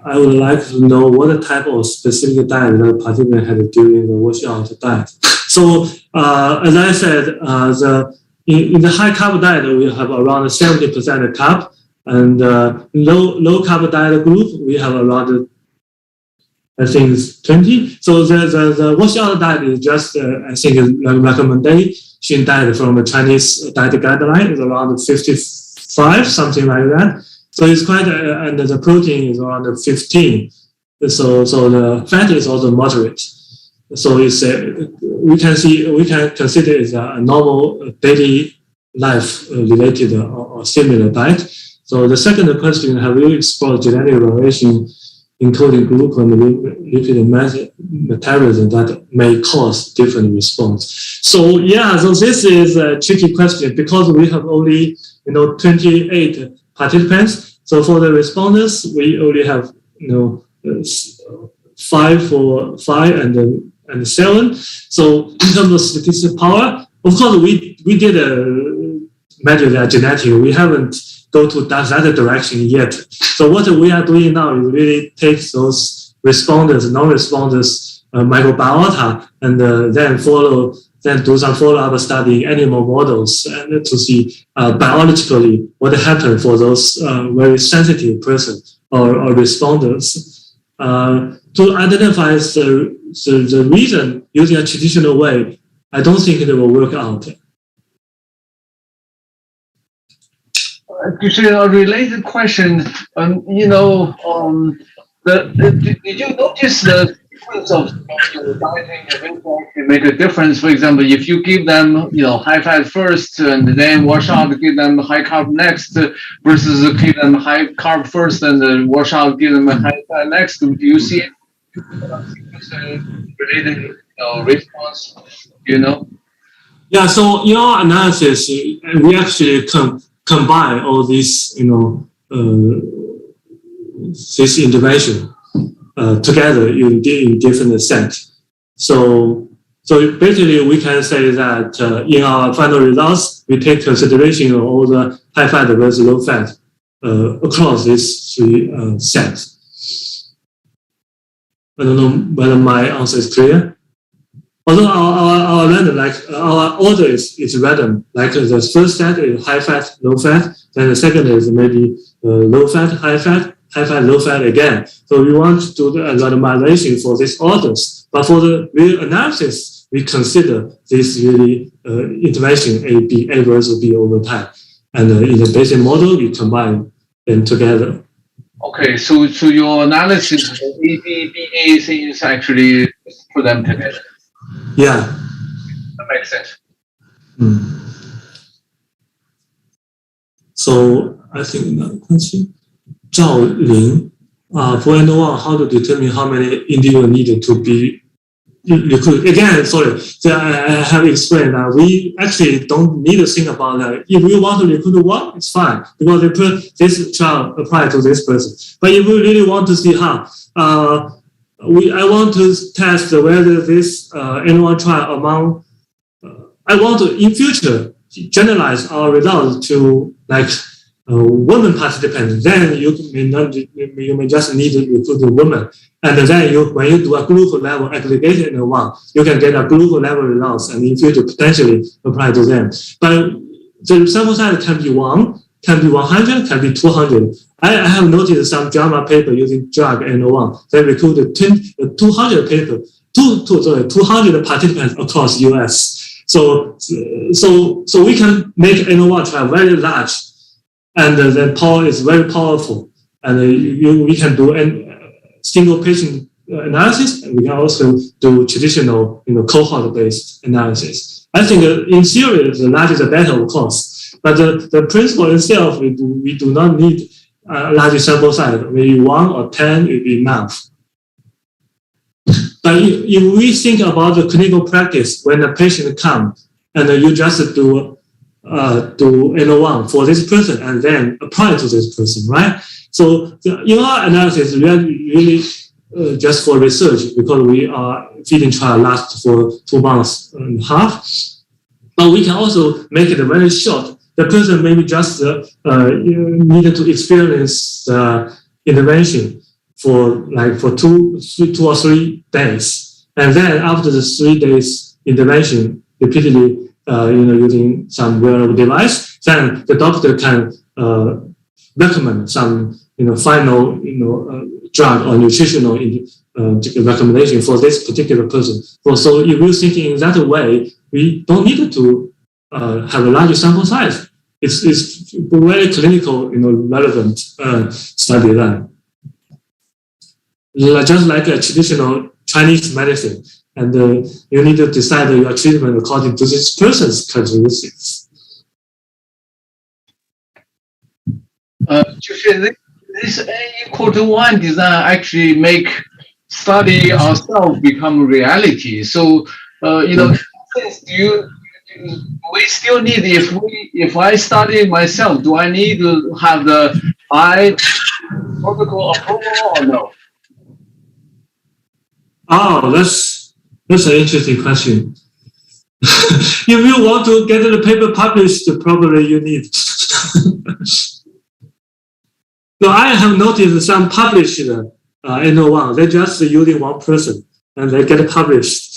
I would like to know what type of specific diet the participant had during the washout diet. So, as I said, in the high carb diet, we have around 70% carb, and low carb diet group, we have around, I think it's 20. So the washout diet is just, I think, a recommendation diet from the Chinese diet guideline is around 55, something like that. So it's quite, and the protein is around 15. So the fat is also moderate. So it's we can consider it a normal daily life related or similar diet. So the second question: have you explored genetic variation, including glucose and lipid metabolism that may cause different response? So yeah, so this is a tricky question because we have only 28 participants. So for the responders, we only have 5 for 5 and 7. So in terms of statistical power, of course we did measure their genetic. We haven't go to that direction yet. So what we are doing now is really take those responders, non-responders microbiota, and then do some follow-up study in animal models and to see biologically what happened for those very sensitive persons or responders. To identify the reason using a traditional way, I don't think it will work out. A related question, did you notice the difference of dieting can make a difference? For example, if you give them, high fat first and then wash out, give them high carb next, versus give them high carb first and wash out, give them high fat next. Do you see it? Related response? Yeah. So in our analysis, we actually combine all these, this intervention together in different sets. So basically, we can say that in our final results, we take consideration of all the high fat versus low fat across these 3 sets. I don't know whether my answer is clear. Although our random, our order is random. Like the first set is high fat, low fat. Then the second is maybe low fat, high fat, low fat again. So we want to do the randomization for these orders. But for the real analysis, we consider this really intervention A versus B over time. And in the basic model, we combine them together. Okay, so your analysis of A, B, is actually put them together. Yeah. That makes sense. So I think another question. Zhao Ling, for n-of-1, how to determine how many individuals needed to be recruited? Again, sorry, I have explained that we actually don't need to think about that. If we want to recruit 1, it's fine because they put this trial apply to this person. But if we really want to see how, I want to test whether this n-of-1 trial among, I want to in future generalize our results to women participants. Then you may just need to recruit a woman, and then when you do a glucose level aggregated n-of-1, you can get a glucose level results, and in future potentially apply to them. But the sample size can be 1, can be 100, can be 200. I have noticed some JAMA paper using drug n-of-1. They recruited 200 participants across US. So we can make n-of-1 trial very large, and the power is very powerful. And we can do single patient analysis, and we can also do traditional, cohort-based analysis. I think in theory, the larger the better, of course. But the principle itself, we do not need a large sample size. Maybe 1 or 10 will be enough. But if we think about the clinical practice, when the patient comes and you just do n-of-1 for this person and then apply to this person, right? So in our analysis, we are really just for research because we are feeding trial lasts for 2 months and a half. But we can also make it very short the person maybe just needed to experience intervention for 2 or 3 days, and then after the 3 days intervention, repeatedly using some wearable device, then the doctor can recommend some final drug or nutritional recommendation for this particular person. So if we're thinking in that way, we don't need to have a larger sample size. It's very clinical, relevant study then. Just like a traditional Chinese medicine, and you need to decide your treatment according to this person's characteristics. This N=1 design actually make study ourselves become reality. So, we still need, if I study myself, do I need to have the high protocol approval or no? Oh, that's an interesting question. If you want to get the paper published, probably you need. So I have noticed some published n-of-1, they're just using one person and they get published.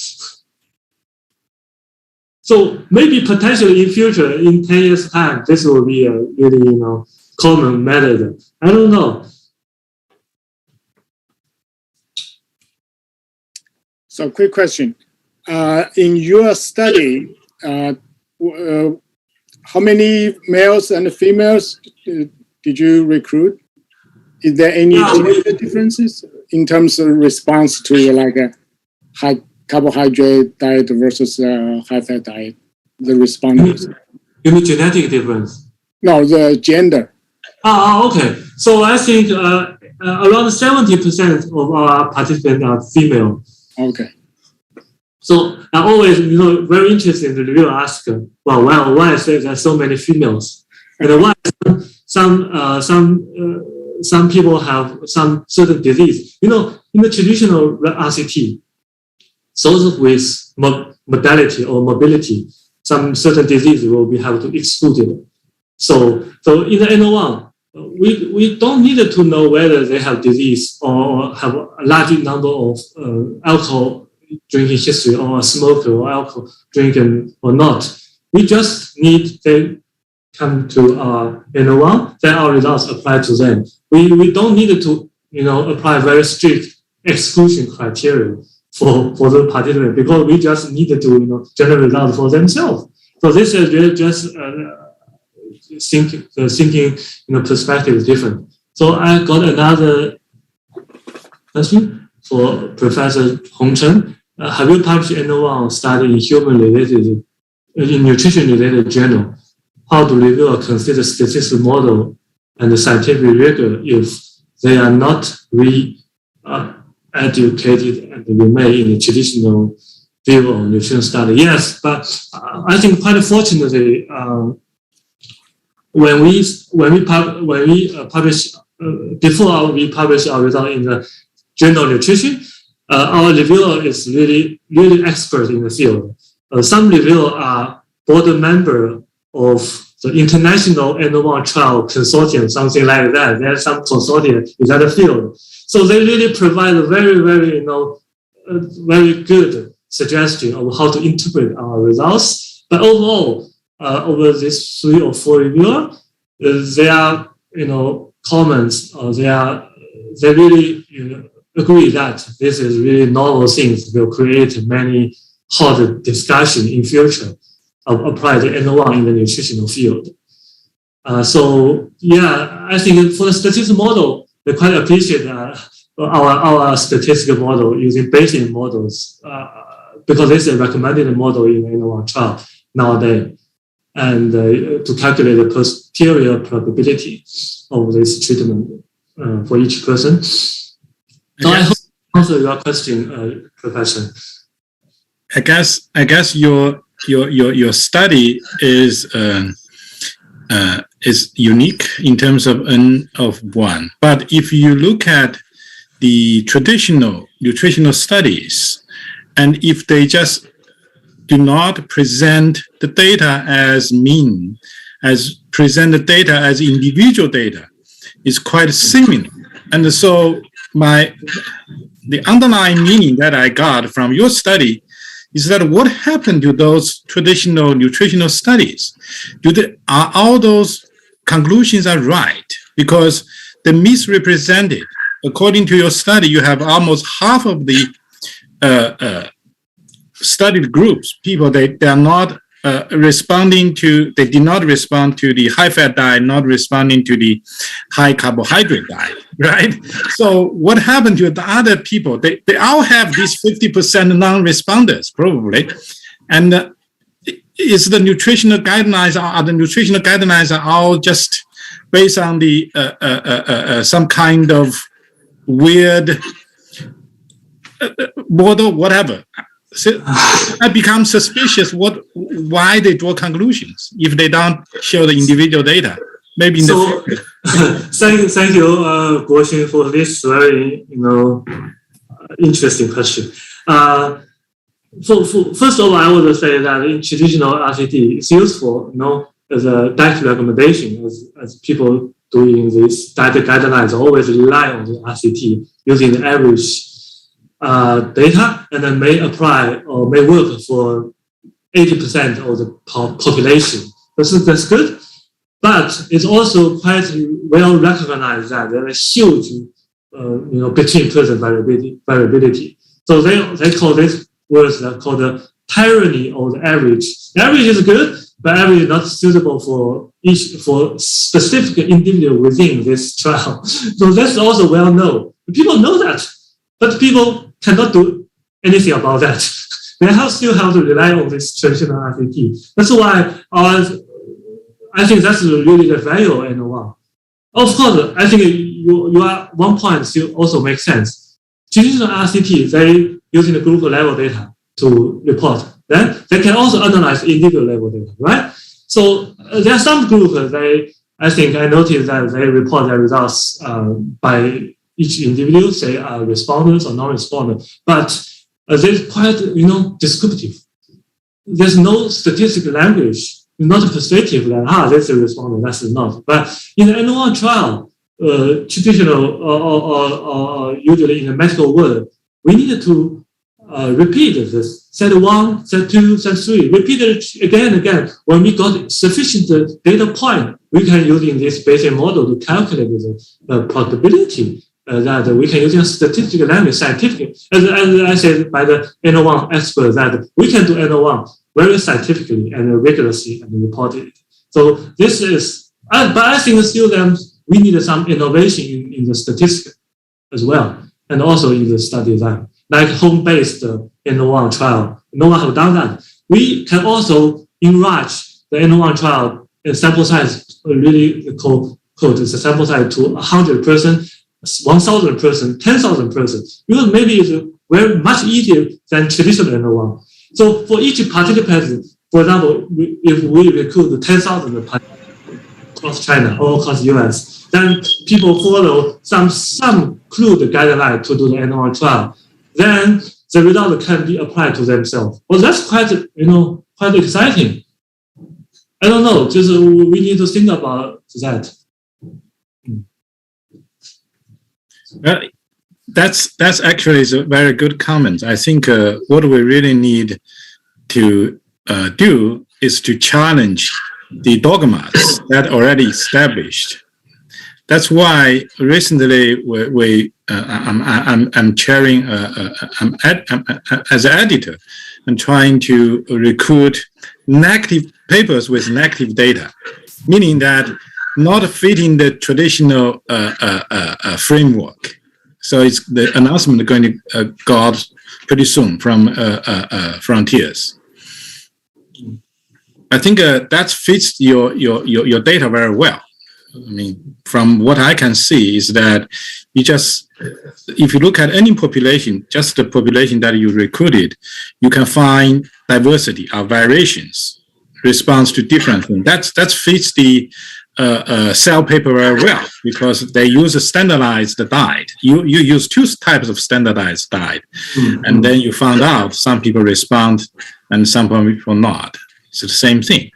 So maybe potentially in future, in 10 years time, this will be a really common method. I don't know. So quick question. In your study, how many males and females did you recruit? Is there any gender differences in terms of response to like a high carbohydrate diet versus high fat diet? The responders. You mean genetic difference? No, the gender. Okay. So I think around 70% of our participants are female. Okay. So I always, very interested in the review ask, well, why is there so many females? And why some people have some certain disease. In the traditional RCT, those with modality or mobility, some certain disease will be have to excluded. So in the n-of-1, we don't need to know whether they have disease or have a large number of alcohol drinking history or a smoker or alcohol drinking or not. We just need them come to our n-of-1, then our results apply to them. We don't need to apply very strict exclusion criteria for the participant because we just need to generate results for themselves. So this is really just thinking perspective is different. So I got another question for Professor Hongchen. Have you published n-of-1 study in nutrition-related journal? How do reviewer consider statistical model and the scientific rigor if they are not educated and remain in the traditional view of nutrition study? Yes, but I think quite fortunately, when we publish before we publish our result in the journal Nutrition, our reviewer is really expert in the field. Some reviewer are board member of the International n-of-1 Trial Consortium, something like that. There's some consortium in that field. So they really provide a very, very, very good suggestion of how to interpret our results. But overall, over these 3 or 4 reviewers, their, comments, they really, agree that this is really novel things will create many hot discussion in future of apply the n-of-1 in the nutritional field. So yeah, I think for the statistical model, they quite appreciate our statistical model using Bayesian models because this is a recommended model in the n-of-1 trial nowadays, and to calculate the posterior probability of this treatment for each person. So I hope to answer your question, Professor. I guess your study is unique in terms of n-of-1. But if you look at the traditional nutritional studies, and if they just do not present the data as mean, as presented data as individual data is quite similar. And so the underlying meaning that I got from your study is that what happened to those traditional nutritional studies? Are all those conclusions are right? Because they misrepresented. According to your study, you have almost half of the studied groups, people, they are not responding to, they did not respond to the high-fat diet, not responding to the high-carbohydrate diet, right? So what happened to the other people? They all have these 50% non-responders, probably. And is the nutritional guidelines, are the nutritional guidelines are all just based on the some kind of weird model, whatever? So I become suspicious why they draw conclusions if they don't show the individual data. Maybe in the future. Thank you, Guo-Sheng, for this very interesting question. First of all, I would say that in traditional RCT, it's useful, as a diet recommendation, as people doing this diet guidelines always rely on the RCT using the average data, and then may apply or may work for 80% of the population. That's good, but it's also quite well recognized that there is huge, between person variability. So they call this words that called the tyranny of the average. The average is good, but average is not suitable for specific individual within this trial. So that's also well known. People know that, but people cannot do anything about that. They still have to rely on this traditional RCT. That's why I think that's really the value of n-of-1. Of course, I think your one point still also makes sense. Traditional RCT, they using the group level data to report. Then they can also analyze individual level data, right? So there are some groups I think I noticed that they report their results by each individual, say responders or non-responders, but they're quite, descriptive. There's no statistical language. It's not persuasive that that's a responder, that's not. But in the n-of-1 trial, traditional or usually in the medical world, we needed to repeat this, set 1, set 2, set 3, repeat it again and again. When we got sufficient data point, we can using this Bayesian model to calculate the probability that we can use statistical language, scientific, as I said by the n-of-1 expert, that we can do n-of-1 very scientifically and rigorously and report it. So this is, but I think still we need some innovation in the statistics as well, and also in the study design, like home-based n-of-1 trial. No one have done that. We can also enrich the n-of-1 trial sample size, really code the sample size to 100 person, 1,000 person, 10,000 person, because maybe it's very much easier than traditional n-of-1. So for each participant, for example, if we recruit 10,000 across China or across US, then people follow some crude guideline to do the n-of-1 trial. Then the result can be applied to themselves. Well, that's quite exciting. I don't know, just we need to think about that. That's actually a very good comment. I think what we really need to do is to challenge the dogmas that already established. That's why recently I'm chairing, I'm as an editor, I'm trying to recruit negative papers with negative data, meaning that not fitting the traditional framework. So it's the announcement going to go out pretty soon from Frontiers. I think that fits your data very well. I mean, from what I can see is that if you look at any population, just the population that you recruited, you can find diversity of variations, response to different things. That fits the Cell paper very well because they use a standardized diet. You use two types of standardized diet, and then you found out some people respond and some people not. It's the same thing.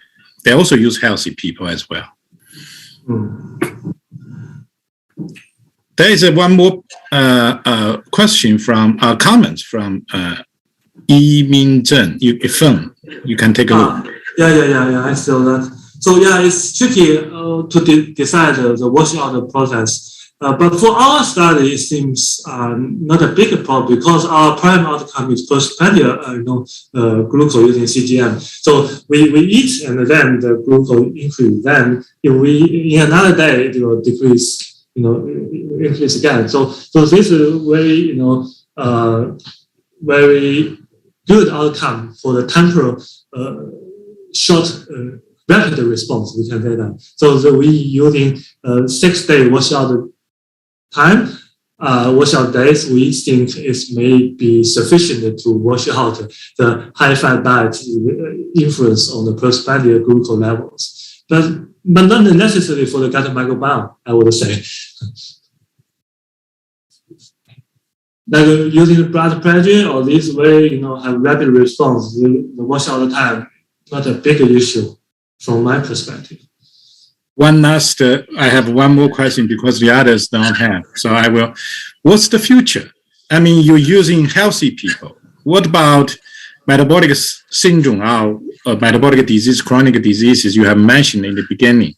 they also use healthy people as well. There is one more question from comments from Yi-Min Zheng. You can take a look. Yeah. I saw that. So it's tricky to decide the washout process. But for our study, it seems not a big problem because our prime outcome is postprandial, glucose using CGM. So we eat and then the glucose increase. Then if we in another day it will decrease, increase again. So this is very very good outcome for the temporal short rapid response. We can say that. So we using 6-day washout time, washout days, we think it may be sufficient to wash out the high-fat diet influence on the postprandial glucose levels, but not necessarily for the gut microbiome, I would say. Like using blood pressure or this way, have rapid response, the washout time, not a big issue from my perspective. I have one more question because the others don't have. So I will. What's the future? I mean, you're using healthy people. What about metabolic syndrome or metabolic disease, chronic diseases you have mentioned in the beginning?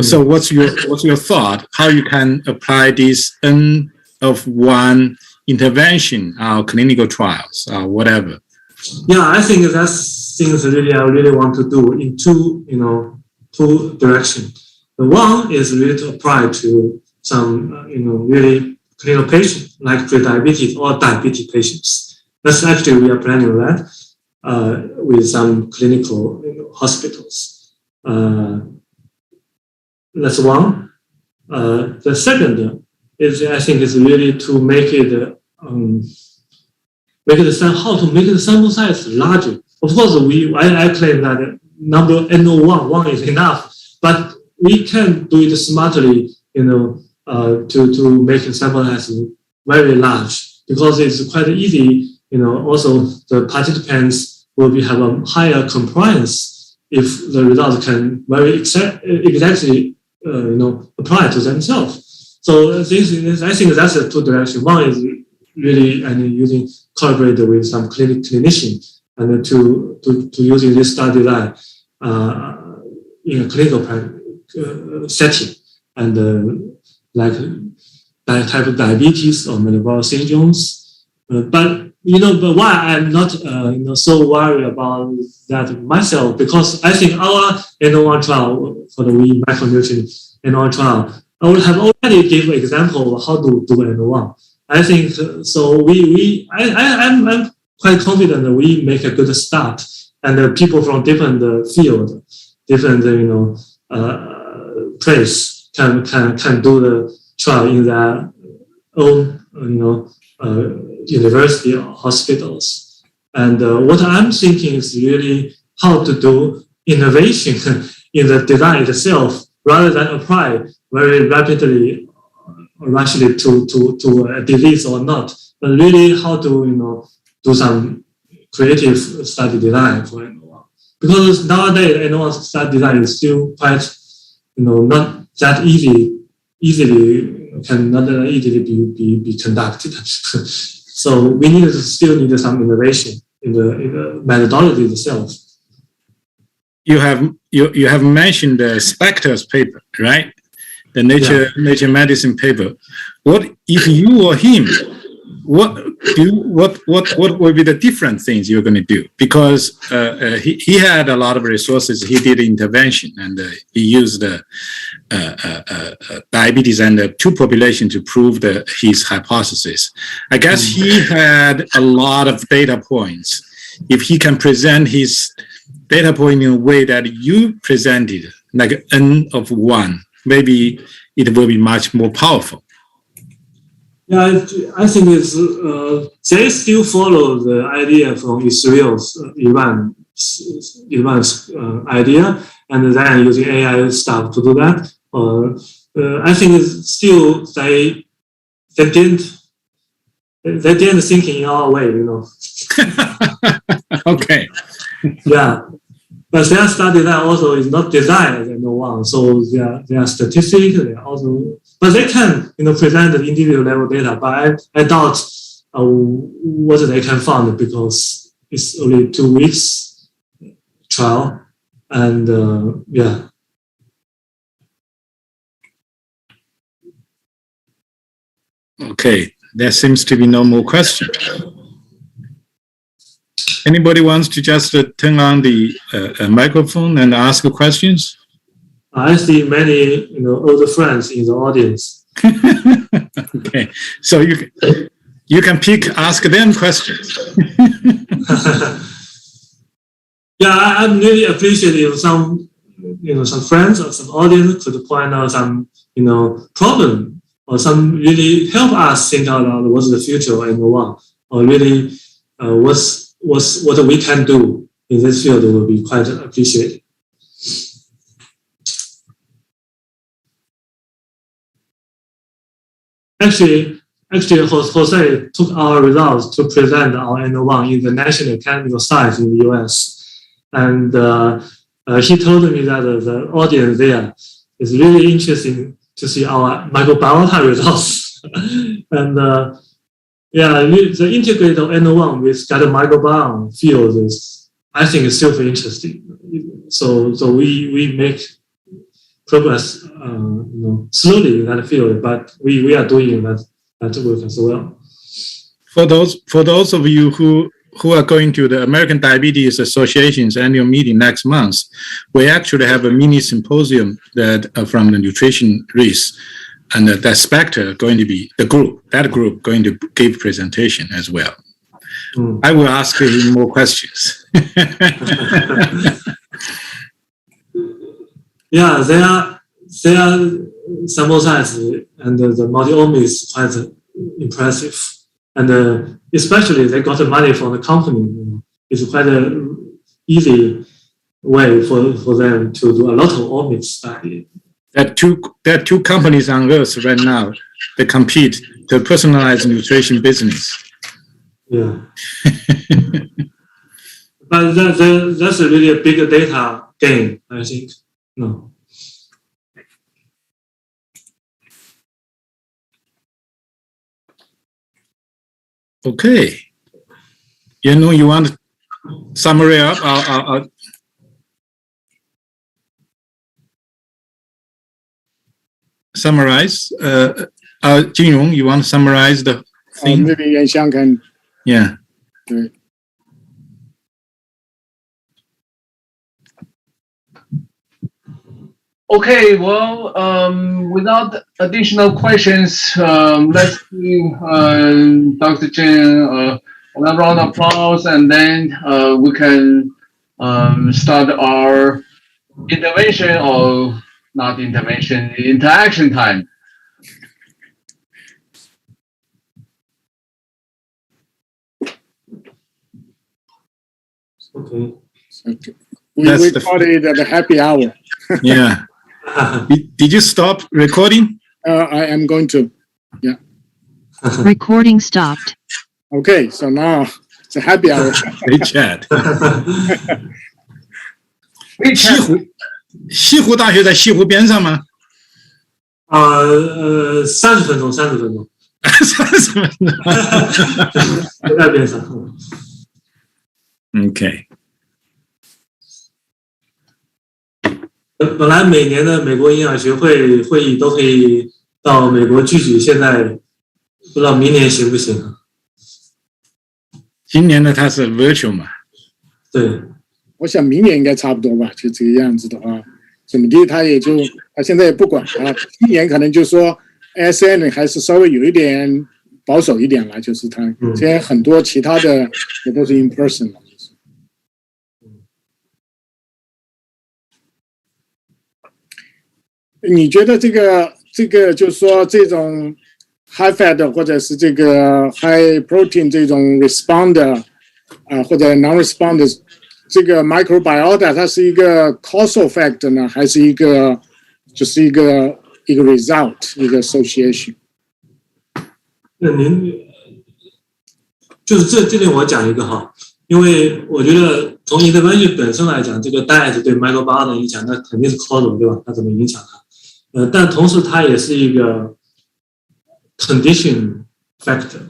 So what's your thought? How you can apply this n-of-1 intervention, clinical trials, whatever? Yeah, I think that's things really I really want to do in two directions. The one is really to apply to some, really clinical patients like prediabetes or diabetes patients. That's actually we are planning that with some clinical hospitals. That's one. The second is I think is really to make it how to make the sample size larger. Of course, I claim that number n-of-1 is enough, but we can do it smartly, to make the sample size very large because it's quite easy. Also the participants will have a higher compliance if the results can very exactly, apply to themselves. So I think that's the two directions. One is really using collaborate with some clinician and to using this study design in a clinical setting and like type of diabetes or metabolic syndromes. But why I'm not so worried about that myself, because I think our n-of-1 trial for the micronutrient n-of-1 trial, I would have already given an example of how to do n-of-1. I think so. I'm quite confident that we make a good start, and people from different field, different place can do the trial in their own university or hospitals. And what I'm thinking is really how to do innovation in the design itself rather than apply very rapidly or rushly to a disease or not, but really how to do some creative study design for n-of-1. Because nowadays n-of-1 study design is still quite not that cannot easily be conducted. So we still need some innovation in the methodology itself. You have mentioned the Spector's paper, right? The Nature Medicine paper. What if you or him? What will be the different things you're going to do? Because he had a lot of resources. He did intervention and he used diabetes and the two populations to prove his hypothesis. I guess he had a lot of data points. If he can present his data point in a way that you presented, like n-of-1, maybe it will be much more powerful. Yeah, I think they still follow the idea from Israel's Iran's idea, and then using AI stuff to do that. I think it's still they didn't think in our way, Okay. Yeah. but their study that also is not designed as n-of-1, so they are statistics. They are also, but they can present the individual level data. But I doubt what they can find because it's only 2 weeks trial, and yeah. Okay, there seems to be no more questions. Anybody wants to just turn on the microphone and ask questions? I see many older friends in the audience. Okay, so you can ask them questions. Yeah, I'm really appreciative some friends or some audience could point out some problem or some really help us think out what's the future and n-of-1, or really what we can do in this field will be quite appreciated. Actually, Jose took our results to present our n-of-1 in the National Academy of Science in the US. And he told me that the audience there is really interesting to see our microbiota results. And yeah, the integrated n-of-1 with gut microbiome field is, I think, is super interesting. So we make progress, slowly in that field, but we are doing that work as well. For those of you who are going to the American Diabetes Association's annual meeting next month, we actually have a mini symposium that from the nutrition risk, and that Spectre going to be that group going to give presentation as well. I will ask him more questions. Yeah, they are sample size and the multi-omics is quite impressive, and especially they got the money from the company. It's quite an easy way for them to do a lot of omics study. There are two companies on Earth right now that compete to personalize nutrition business. Yeah. But that's a really a big data gain, I think. No. Okay. You want to summary up our summarize? Jingyong, you want to summarize the thing? Maybe Yanxiang can. Yeah. Do it. Okay, well, without additional questions, let's give Dr. Zheng another round of applause, and then we can start our intervention, or not intervention, interaction time. Okay. So we call it the happy hour. Yeah. Did you stop recording? I am going to. Yeah. Recording stopped. Okay, so now it's a happy hour. Great chat. 西湖大学在西湖边上吗？30分钟。30分钟。在边上。Okay. 本来每年的美国营养学会会议都可以到美国聚集，现在不知道明年行不行啊？今年呢，它是 virtual 嘛？对，我想明年应该差不多吧，就这个样子的话，怎么地他现在也不管啊，今年可能就说 ASN 还是稍微有一点保守一点了，就是他现在很多其他的也都是 in person 了。你觉得这个就是说这种 high fat 或者是这个 high protein 这种 responder 或者 non-responder 这个 microbiota 它是一个 causal factor 呢，还是一个 result 一个 association？ 那您就是这点我讲一个哈，因为我觉得从 intervention 本身来讲，这个 diet 对 microbiota 的影响，那肯定是 causal， 对吧？它怎么影响它？但同时它也是一个 condition factor，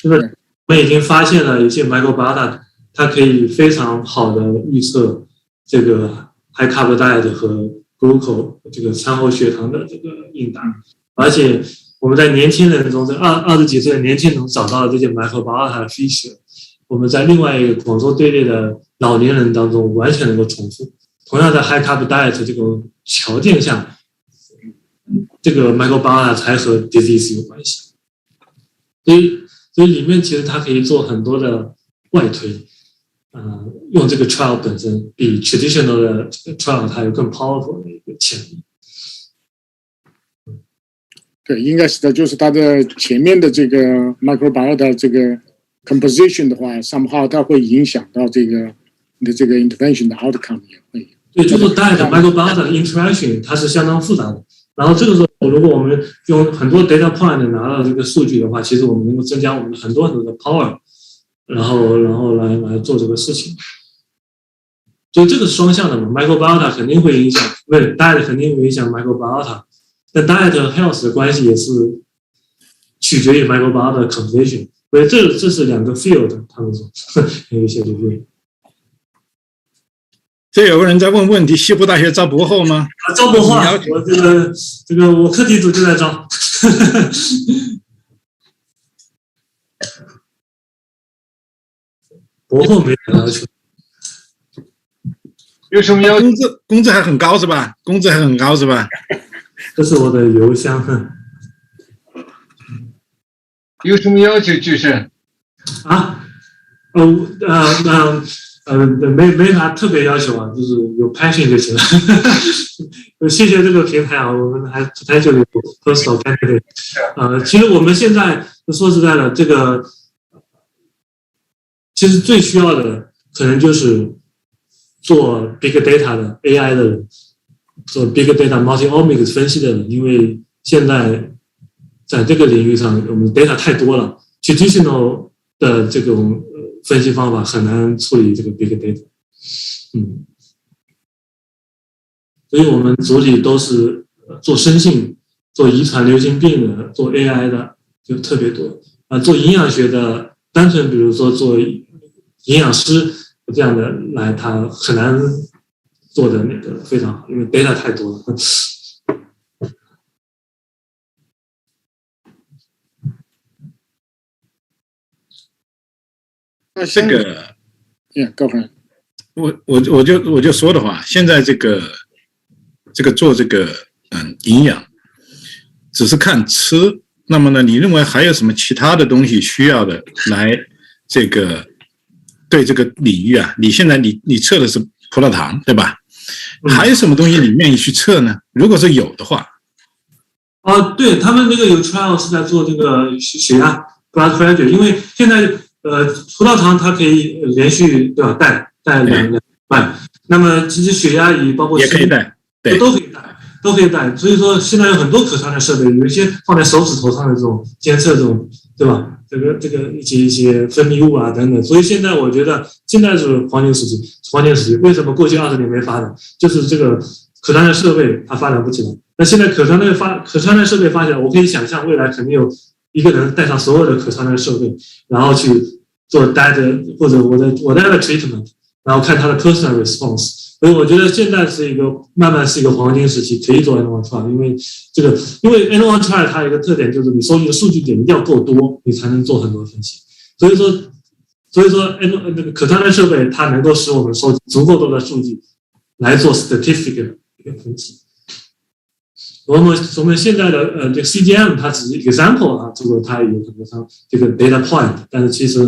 就是我们已经发现了一些 microbiota， 它可以非常好的预测这个 high carb diet 和 glucose 这个餐后血糖的这个应答，而且我们在年轻人中，这20几岁的年轻人找到了这些 microbiota 的 feature， 我们在另外一个广州队列的老年人当中完全能够重复。同样在 high carb diet 这种条件下，这个 microbiota 才和 disease 有关系。所以里面其实它可以做很多的外推，用这个 trial 本身比 traditional 的 trial 它有更 powerful 的一个潜力。对，应该是的，就是它的前面的这个 microbiota 这个 composition 的话 ，somehow 它会影响到这个你的这个 intervention 的 outcome 也会。对，就是 diet microbiota 的 interaction 它是相当复杂的。然后这个时候，如果我们用很多 data point 拿到这个数据的话，其实我们能够增加我们很多的 power， 然后来做这个事情。所以这个是双向的嘛 ，microbiota 肯定会影响，不是 diet 肯定会影响 microbiota。但 diet 和 health 的关系也是取决于 microbiota 的 composition， 所以这是两个 field， 他们说有一些区别。这有个人在问问题：西湖大学招博后吗？招博后，我这个我课题组就在招。博后没有要求。有什么要求？工资还很高是吧？工资还很高是吧？这是我的邮箱。有什么要求？就是没啥特别要求啊，就是有 passion 就行了。谢谢这个平台啊，我们还不太就有 personal candidate。其实我们现在说实在的，这个其实最需要的可能就是做 big data 的 AI 的人，做 big data multi-omics 分析的人，因为现在在这个领域上，我们 data 太多了 ，traditional 的这种分析方法很难处理这个 big data。所以我们组里都是做生性、做遗传流行病的、做 AI 的就特别多。做营养学的，单纯比如说做营养师这样的来，他很难做的那个非常好，因为 data 太多了。这个，go ahead。我就说的话，现在这个做这个营养，只是看吃，那么呢，你认为还有什么其他的东西需要的来这个对这个领域啊？你现在你测的是葡萄糖对吧？还有什么东西你愿意去测呢？如果是有的话，对他们那个有 trial 是在做这个血压 blood pressure， 因为现在葡萄糖它可以连续对吧带2半，那么其实血压仪包括也可以带，对，都可以带。所以说现在有很多可穿戴设备，有一些放在手指头上的这种监测这种，对吧？这个一些分泌物啊等等。所以现在我觉得现在是黄金时期。为什么过去20年没发展？就是这个可穿戴设备它发展不起来。那现在可穿戴设备发展，我可以想象未来肯定有一个人带上所有的可穿戴设备，然后去做 diet 或者我的 treatment， 然后看他的 personal response。所以我觉得现在慢慢是一个黄金时期，可以做 n-of-1 trial， 因为 n-of-1 trial 它有一个特点就是你收集的数据点一定要够多，你才能做很多分析。所以说那个可穿戴设备它能够使我们收集足够多的数据来做 statistic 的一个分析。我们现在的这个 CGM 它只是 example 啊，这个它有很多像这个 data point， 但是其实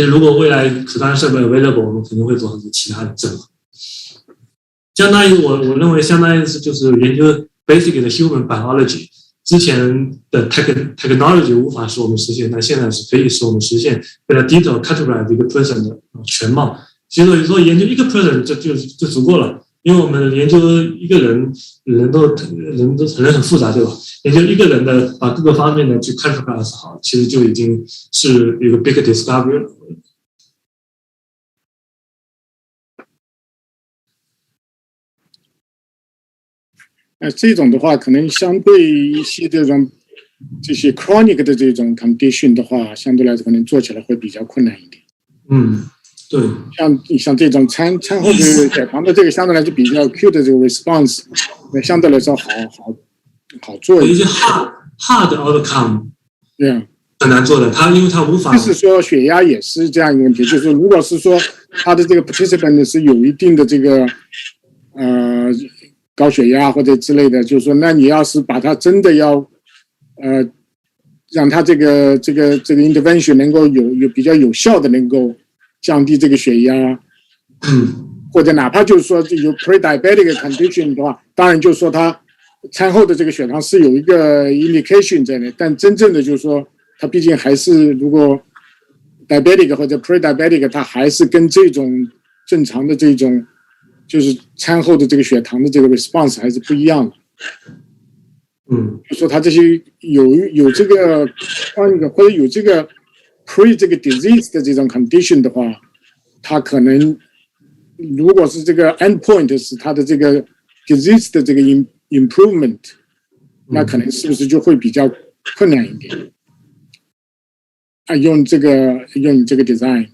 如果未来可穿戴设备 available， 我们肯定会做很多其他的整合。相当于我认为相当于是就是研究 basic 的 human biology， 之前的 technology 无法使我们实现，但现在是可以使我们实现为了 detail categorize 一个 person 的全貌。其实有时候研究一个 person 就足够了。因为我们研究一个人都很复杂，对吧？研究一个人的把各个方面的去 categorize 好，其实就已经是一个 big discovery 了。这种的话，可能相对一些这些 chronic 的这种 condition 的话，相对来说可能做起来会比较困难一点。对，像这种餐后的血糖的这个相对来说比较 acute 的这个 response， 那相对来说好做一些 hard outcome， 对啊，很难做的。因为它无法，就是说血压也是这样一个问题，就是如果是说他的这个 participant 是有一定的这个高血压或者之类的，就是说，那你要是把他真的要让他这个 intervention 能够有比较有效的能够降低这个血压，或者哪怕就是说有 pre-diabetic condition 的话，当然就是说他餐后的这个血糖是有一个 indication 在内，但真正的就是说，他毕竟还是如果 diabetic 或者 pre-diabetic， 它还是跟这种正常的这种就是餐后的这个血糖的这个 response 还是不一样的。就说他这些有这个或者有这个 pre 这个 disease 的这种 condition 的话，他可能如果是这个 endpoint 是他的这个 disease 的这个 improvement， 那可能是不是就会比较困难一点？用这个 design。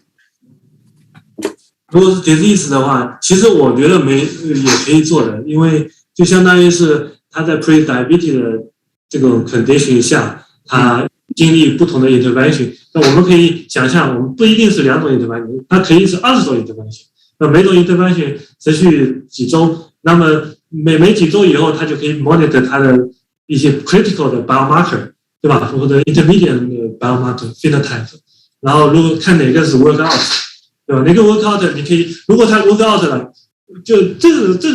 如果是 disease 的话，其实我觉得也可以做的，因为就相当于是他在 pre-diabetes 的这种 condition 下，他经历不同的 intervention。那我们可以想象，我们不一定是2种 intervention， 它可以是20种 intervention。那每种 intervention 持续几周，那么每几周以后，他就可以 monitor 他的一些 critical 的 biomarker， 对吧？或者 intermediate 的 biomarker phenotype， 然后如果看哪个是 work out， 对吧？哪个 work out 你可以，如果他 work out 了，就这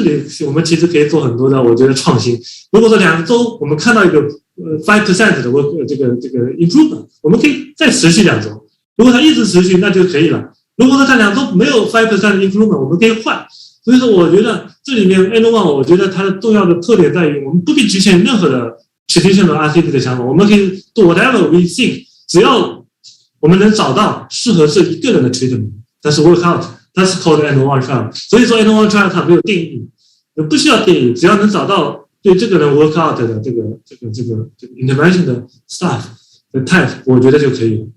里我们其实可以做很多的，我觉得创新。如果说2周我们看到一个5% 的这个 improvement， 我们可以再持续2周。如果它一直持续，那就可以了。如果说它2周没有 5% 的 improvement， 我们可以换。所以说，我觉得这里面 n-of-1， 我觉得它的重要的特点在于，我们不必局限任何的 traditional RCT 的想法，我们可以做 whatever we think， 只要我们能找到适合这一个人的 treatment， 但是 work out， 它是 called n-of-1 trial。所以说 n-of-1 trial 它没有定义，不需要定义，只要能找到对这个人 work out 的这个 intervention 的 stuff 的 type， 我觉得就可以了。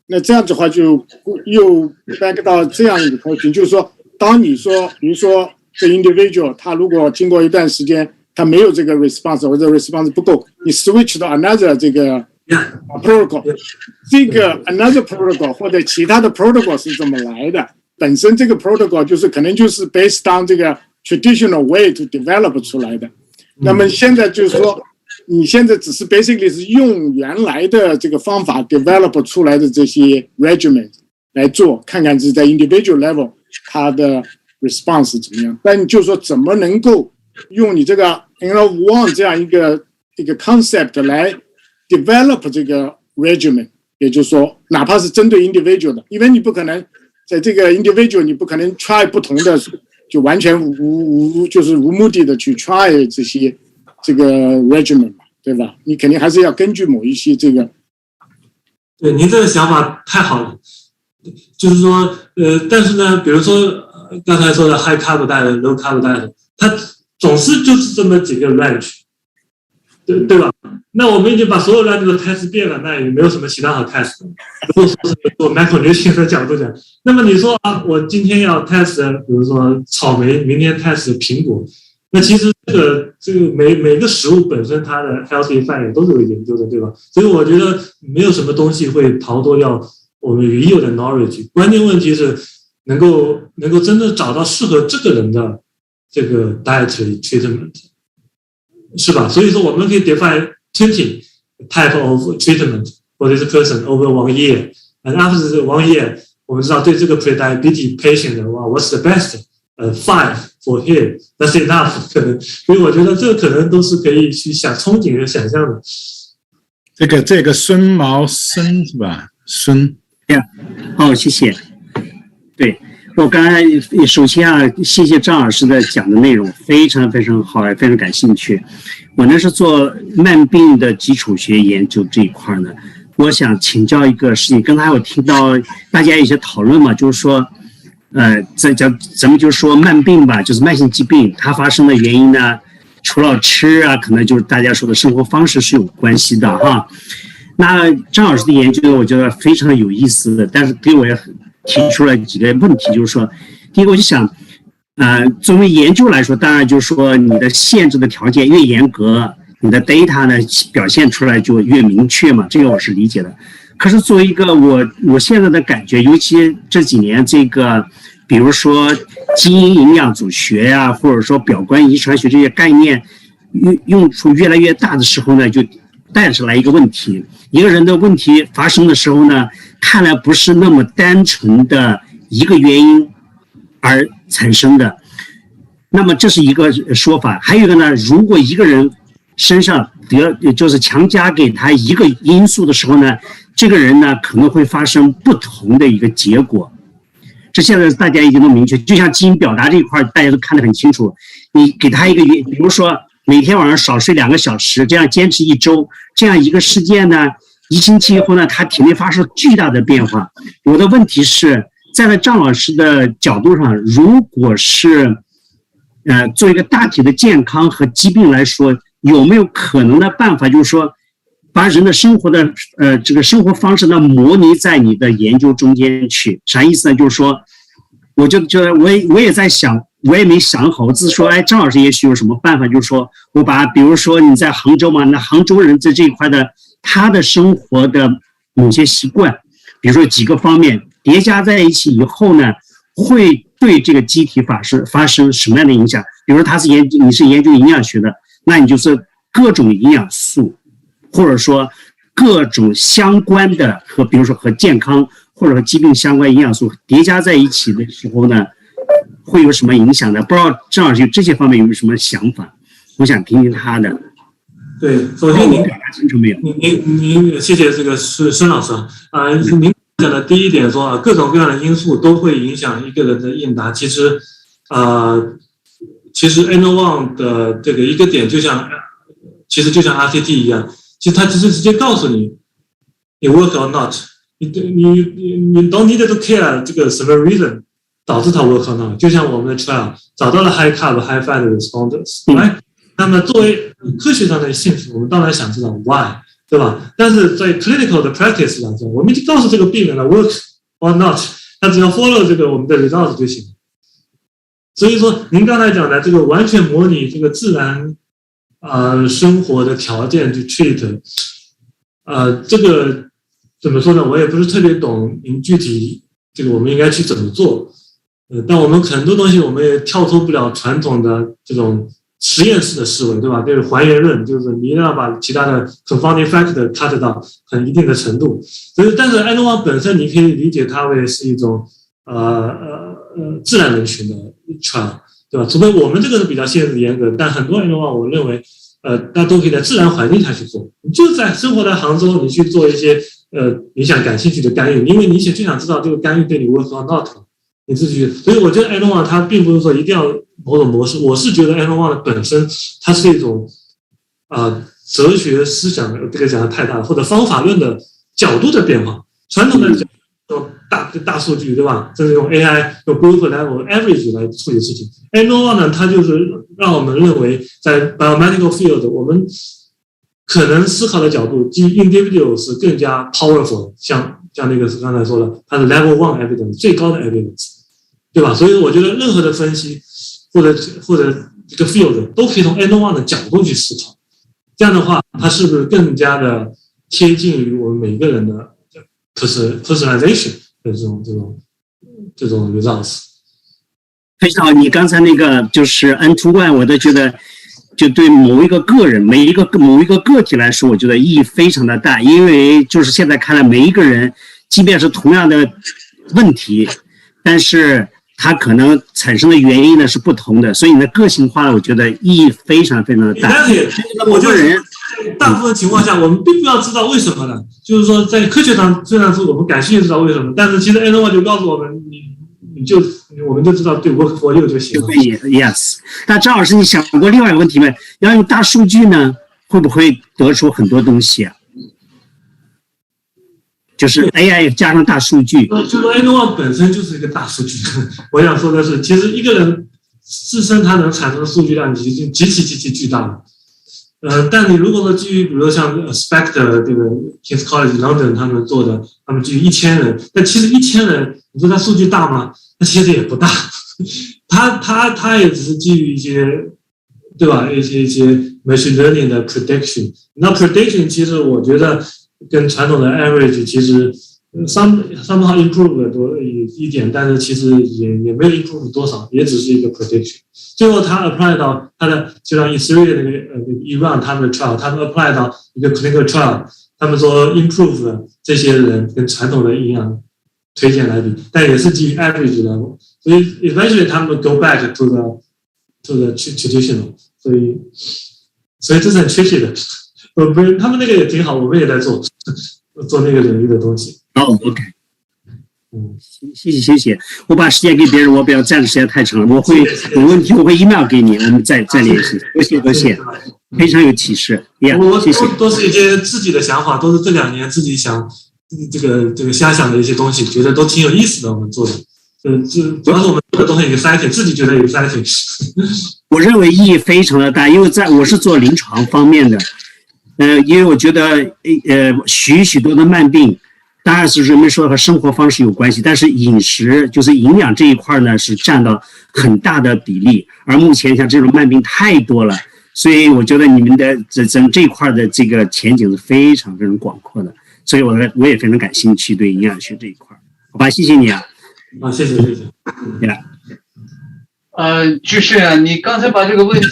那这样子的话，就又 back 到这样一个 question， 就是说，当你说，比如说这 individual 他如果经过一段时间他没有这个 response 或者 response 不够，你 switch 到 another 这个 protocol， 这个 another protocol 或者其他的 protocol 是怎么来的？本身这个 protocol 就是可能就是 based on 这个 traditional way to develop 出来的。那么现在就是说，你现在只是 basically 是用原来的这个方法 develop 出来的这些 regimen 来做，看看是在 individual level 它的 response 怎么样。但就是说，怎么能够用你这个 n-of-1 这样一个 concept 来 develop 这个 regimen， 也就是说，哪怕是针对 individual 的，因为你不可能在这个 individual 你不可能 try 不同的，就完全就是无目的的去 try 这个 regimen 嘛，对吧？你肯定还是要根据某一些这个。对，您这个想法太好了，就是说，但是呢，比如说刚才说的 high carb diet、low carb diet， 它总是就是这么几个 range， 对吧？那我们已经把所有 range 都 test 遍了，那也没有什么其他好 test 的。如果说是做 macronutrient 的角度讲，那么你说啊，我今天要 test， 比如说草莓，明天 test 苹果。那其实这个每个食物本身它的 healthy fat 也都是有研究的，对吧？所以我觉得没有什么东西会逃脱掉我们原有的 knowledge。关键问题是能够真正找到适合这个人的这个 dietary treatment， 是吧？所以说我们可以 define 20 type of treatment for this person over 1 year， and after 1 year， 我们知道对这个 pre-diabetes patient 的话 ，what's the best？5 for him, that's enough 可能，所以我觉得这个可能都是可以去憧憬和想象的。这个孙毛生是吧？孙呀，好，谢谢。对，我刚才首先谢谢张老师的讲的内容，非常非常好，也非常感兴趣。我呢是做慢病的基础学研究这一块呢，我想请教一个事情。刚才我听到大家有些讨论嘛，就是说。咱们就说慢病吧，就是慢性疾病，它发生的原因呢，除了吃啊，可能就是大家说的生活方式是有关系的哈。那张老师的研究我觉得非常有意思的，但是给我也提出了几个问题，就是说，第一个我就想，作为研究来说，当然就是说你的限制的条件越严格，你的 data 呢表现出来就越明确嘛，这个我是理解的。可是作为一个我现在的感觉，尤其这几年这个，比如说基因营养组学呀，或者说表观遗传学这些概念用处越来越大的时候呢，就带出来一个问题，一个人的问题发生的时候呢，看来不是那么单纯的一个原因而产生的。那么这是一个说法，还有一个呢，如果一个人身上就是强加给他一个因素的时候呢，这个人呢可能会发生不同的一个结果。这现在大家已经都明确，就像基因表达这一块，大家都看得很清楚。你给他一个比如说每天晚上少睡2个小时，这样坚持1周，这样一个事件呢，1星期以后呢，他体内发生巨大的变化。我的问题是，站在张老师的角度上，如果是做一个大体的健康和疾病来说，有没有可能的办法，就是说把人的生活的这个生活方式呢模拟在你的研究中间去？啥意思呢？就是说，我就觉得我也在想，我也没想好，我只是说，哎，张老师也许有什么办法，就是说我把比如说你在杭州嘛，那杭州人在这一块的他的生活的某些习惯，比如说几个方面叠加在一起以后呢，会对这个机体发生什么样的影响？比如说你是研究营养学的，那你就是各种营养素，或者说各种相关的比如说和健康或者和疾病相关营养素叠加在一起的时候呢，会有什么影响呢？不知道张老师这些方面有没有什么想法？我想听听他的。对，首先您表达清楚没有？您谢谢这个申老师您讲的第一点说各种各样的因素都会影响一个人的应答，其实n-of-1的这个一个点就像 RCT 一样，其实它只是直接告诉你 work or not， 你 don't need to care 这个什么 reason 导致它 work or not， 就像我们的 trial 找到了 high carb high fat responders， 那么作为科学上的兴趣，我们当然想知道 why， 对吧？但是在 clinical 的 practice 来讲，我们已经告诉这个病人了 work or not， 他只要 follow 这个我们的 results 就行。所以说您刚才讲的这个完全模拟这个自然生活的条件去 treat， 这个怎么说呢？我也不是特别懂您具体这个我们应该去怎么做。但我们很多东西我们也跳脱不了传统的这种实验室的思维，对吧？就是还原论，就是你一定要把其他的 confounding factor cut 到很一定的程度。所以，但是 n-of-1本身你可以理解它为是一种自然人群的 trial， 对吧？除非我们这个是比较限制严格，但很多 n-of-1我认为大家都可以在自然环境下去做。你就在生活在杭州，你去做一些你感兴趣的干预，因为你就想知道这个干预对你 work or not， 你自己。所以我觉得 n-of-1它并不是说一定要某种模式，我是觉得 n-of-1本身它是一种哲学思想，这个讲的太大了，或者方法论的角度的变化。传统的用大数据，对吧？这是用 AI 用 group level average 来处理事情。n-of-1呢，它就是让我们认为在 biomedical field 我们可能思考的角度基于 individual 是更加 powerful， 像那个刚才说的，它是 level 1 evidence 最高的 evidence， 对吧？所以我觉得任何的分析或者这个 field 都可以从 n-of-1的角度去思考。这样的话，它是不是更加的贴近于我们每个人的 personalization 的这种 results？ 非常好，你刚才那个就是 n-of-1， 我都觉得就对某一个个人、某一个个体来说，我觉得意义非常的大，因为就是现在看来，每一个人，即便是同样的问题，但是它可能产生的原因呢是不同的，所以你的个性化，我觉得意义非常非常的大。我觉得大部分情况下，我们并不要知道为什么呢？就是说，在科学上虽然是我们感兴趣知道为什么，但是其实 n-of-1就告诉我们，我们就知道对 work for you 就行了。Yes。那张老师，你想过另外一个问题没？要用大数据呢，会不会得出很多东西啊？就是 AI 加上大数据。就是 n-of-1本身就是一个大数据。我想说的是，其实一个人自身它能产生的数据量已经极其巨大了。但你如果说基于比如像 Spectre 这个 King's College London 他们做的，他们基于1000人，但其实1000人，你说它数据大吗？那其实也不大，它也只是基于一些，对吧？一些 machine learning 的 prediction。那 prediction 其实我觉得跟传统的 average 其实somehow improve 多一点，但是其实也没有 improve 多少，也只是一个 prediction。最后他 apply 到他的，就像以色列那个Iran 他们的 trial， 他们 apply 到一个 clinical trial， 他们说 improve 这些人跟传统的营养推荐来比，但也是基于 average level， 所以 eventually 他们 go back to the traditional， 所以这是很tricky的。他们那个也挺好，我们也在做那个领域的东西。OK。谢谢，我把时间给别人，我不要占的时间太长了。我会有问题，我会 email 给你，我们再联系。多谢，非常有启示。谢谢。都是一些自己的想法，都是这2年自己想这个瞎想的一些东西，觉得都挺有意思的。我们做的，主要是我们做的都很 exciting， 自己觉得 exciting。我认为意义非常的大，因为我是做临床方面的，因为我觉得许多的慢病。当然是人们说和生活方式有关系，但是饮食就是营养这一块呢是占到很大的比例，而目前像这种慢病太多了，所以我觉得你们的这一块的这个前景是非常广阔的，所以我也非常感兴趣对营养学这一块。好吧，谢谢你啊。谢谢。Ju-Sheng啊，你刚才把这个问题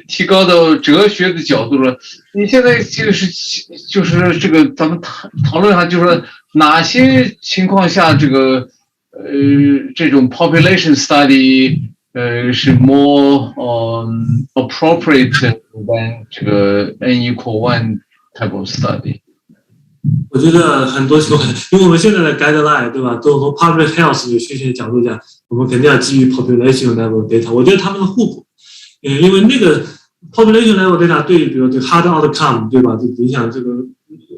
提高到哲学的角度了，你现在就是这个咱们讨论一下，就是说哪些情况下这个这种 population study 是 more appropriate than 这个 n=1 type of study。我觉得很多情况，因为我们现在的 guideline， 对吧？都从 public health 的学习角度讲，我们肯定要基于 population level data。我觉得他们的互补，因为那个 population level data 对，比如对 hard outcome， 对吧？就影响这个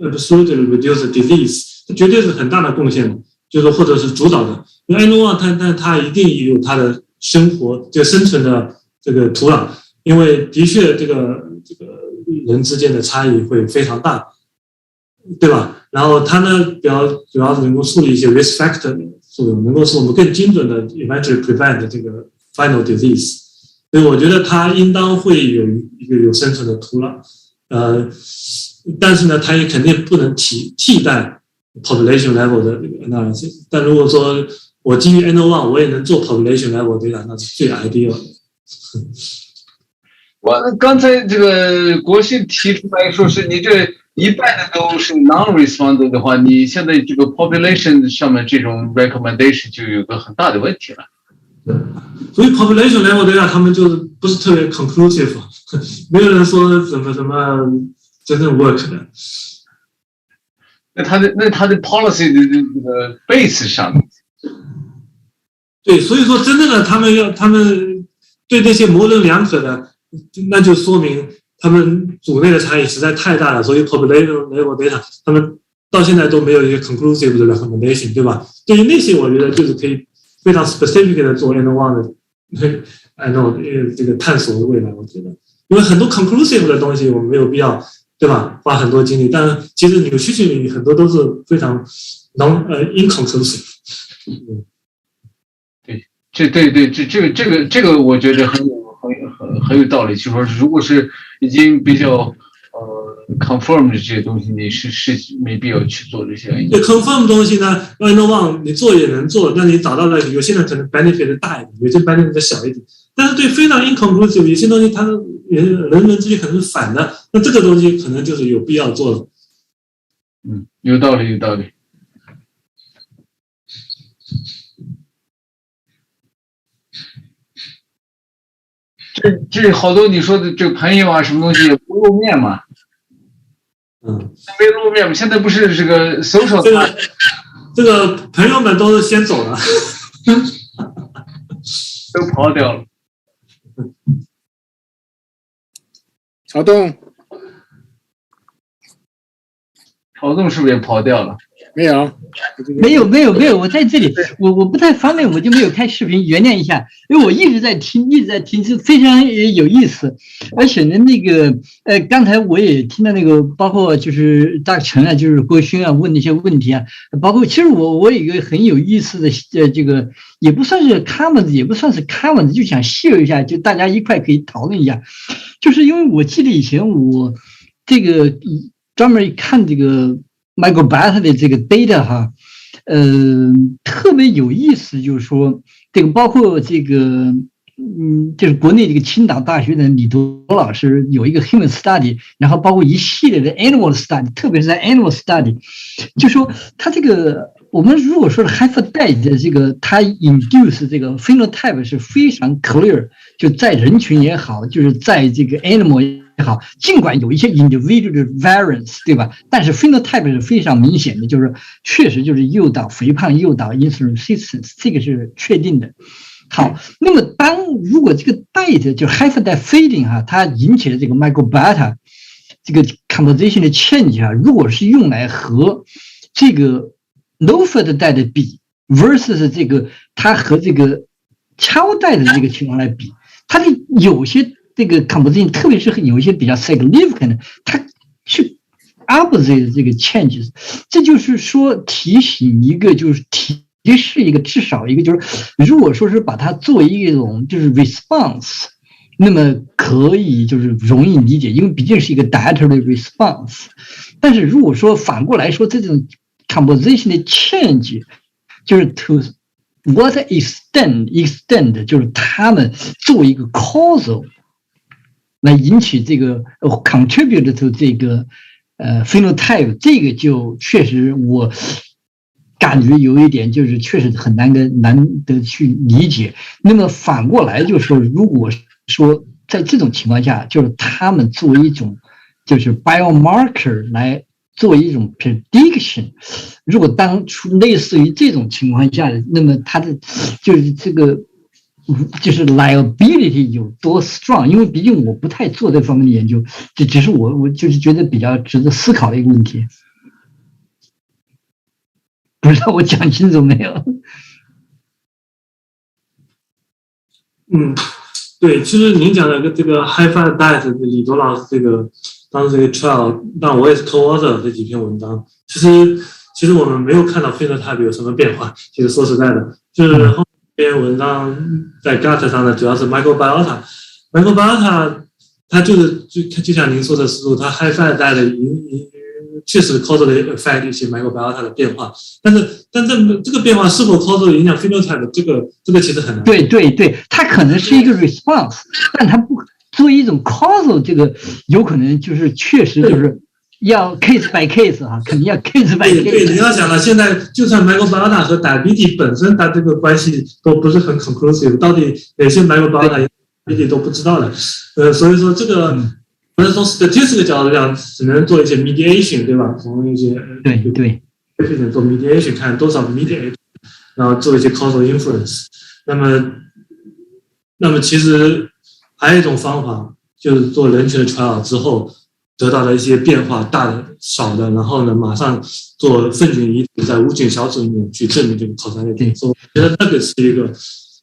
absolutely reduce disease， 这绝对是很大的贡献的，就是或者是主导的。因为 n-of-1但它一定有它的生存的这个土壤，因为的确这个人之间的差异会非常大。对吧？然后它呢，主要是能够树立一些 risk factor 的作用，能够使我们更精准的 eventually prevent 这个 final disease。所以我觉得它应当会有一个有生存的土壤，但是呢，它也肯定不能替代 population level 的这个 analysis。但如果说我基于 n-of-1， 我也能做 population level data， 那是最 ideal 的。我刚才这个国信提出来说是你这一半的都是 non-responder 的话，你现在这个 population 上面这种 recommendation 就有个很大的问题了。所以 population level data 他们就是不是特别 conclusive， 没有人说怎么真正 work 的。那他的 policy 的这个 base 上，对，所以说真正的他们对这些模棱两可的，那就说明他们组内的差异实在太大了，所以 population level data 他们到现在都没有一个 conclusive 的 recommendation， 对吧？对于那些我觉得就是可以非常 specific 的做 n-of-1 的这个探索的未来，我觉得，因为很多 conclusive 的东西我们没有必要，对吧？花很多精力，但是其实扭曲性里很多都是非常inconclusive。这个我觉得很有道理，就是说，如果是已经比较confirm 这些东西，你是没必要去做这些。对 confirm 东西呢 ，n-of-1 你做也能做，但你找到了有些人可能 benefit 大一点，有些 benefit 小一点。但是对非常 inconclusive 有些东西，它人之间可能是反的，那这个东西可能就是有必要做的。有道理。这好多你说的这个朋友啊，什么东西也不露面嘛，没露面嘛。现在不是这个social，这个朋友们都是先走了，都跑掉了。曹栋是不是也跑掉了？没有，没有，我在这里，我不太方便，我就没有开视频，原谅一下，因为我一直在听，是非常有意思，而且呢，那个刚才我也听到那个，包括就是大成啊，就是郭勋啊问那些问题啊，包括其实我有一个很有意思的这个也不算是 comments， 也不算是 comments， 就想 share 一下，就大家一块可以讨论一下，就是因为我记得以前我这个专门看这个。microbiota 的这个 data 哈，特别有意思，就是说这个包括这个，就是国内这个青岛大学的李铎老师有一个 human study， 然后包括一系列的 animal study， 特别是在 animal study， 就说它这个我们如果说是 hypha diet 的这个它 induce 这个 phenotype 是非常 clear， 就在人群也好，就是在这个 animal 也好，尽管有一些 individual 的 variance， 对吧？但是 phenotype 是非常明显的，就是确实就是诱导肥胖、诱导 insulin resistance， 这个是确定的。好，那么如果这个 diet 就 hypha diet feeding 哈，它引起的这个 microbiota 这个 composition 的 change 哈，如果是用来和这个 low fat diet 比 versus 这个它和这个超 diet 的这个情况来比，它的有些这个 composition， 特别是有一些比较 significant， 它是 opposite 这个 changes， 这就是说提醒一个，就是提示一个，至少一个就是，如果说是把它作为一种就是 response， 那么可以就是容易理解，因为毕竟是一个 dietary response。但是如果说反过来说，这种 composition 的 change， 就是 to what extent 就是他们作为一个 causal。来引起这个 contribute to 这个phenotype， 这个就确实我感觉有一点就是确实很难得去理解。那么反过来就是说，如果说在这种情况下，就是他们作为一种就是 biomarker 来作为一种 prediction， 如果当初类似于这种情况下，那么它的就是这个。就是 liability 有多 strong， 因为毕竟我不太做这方面的研究，这只是我就是觉得比较值得思考的一个问题。不知道我讲清楚没有？对，其实您讲的这个 high fat diet， 李铎老师这个当时这个 trial， 但我也是 co-author 这几篇文章。其实我们没有看到 phenotype 有什么变化。其实说实在的，就是后。这篇文章在 gut 上呢，主要是 microbiota， 它就像您说的思路，它 high fat diet 确实 causally affect 一些 microbiota 的变化，但这个变化是否 causally 影响 phenotype， 这个其实很难。对，它可能是一个 response， 但它不作为一种 causal， 这个有可能就是确实就是要 case by case 哈，肯定要 case by case。对，你要想了，现在就算 microbiota 和 diabetes 本身它这个关系都不是很 conclusive， 到底哪些 microbiota diabetes 都不知道的。所以说这个我们从 statistical 角度讲，只能做一些 mediation， 对吧？从一些对做 mediation 看多少 mediate， 然后做一些 causal influence。那么其实还有一种方法，就是做人群的 trial 之后。得到了一些变化，大的、少的，然后呢，马上做粪菌移植，在无菌小组里面去证明这个 causality。所以我觉得那个是一个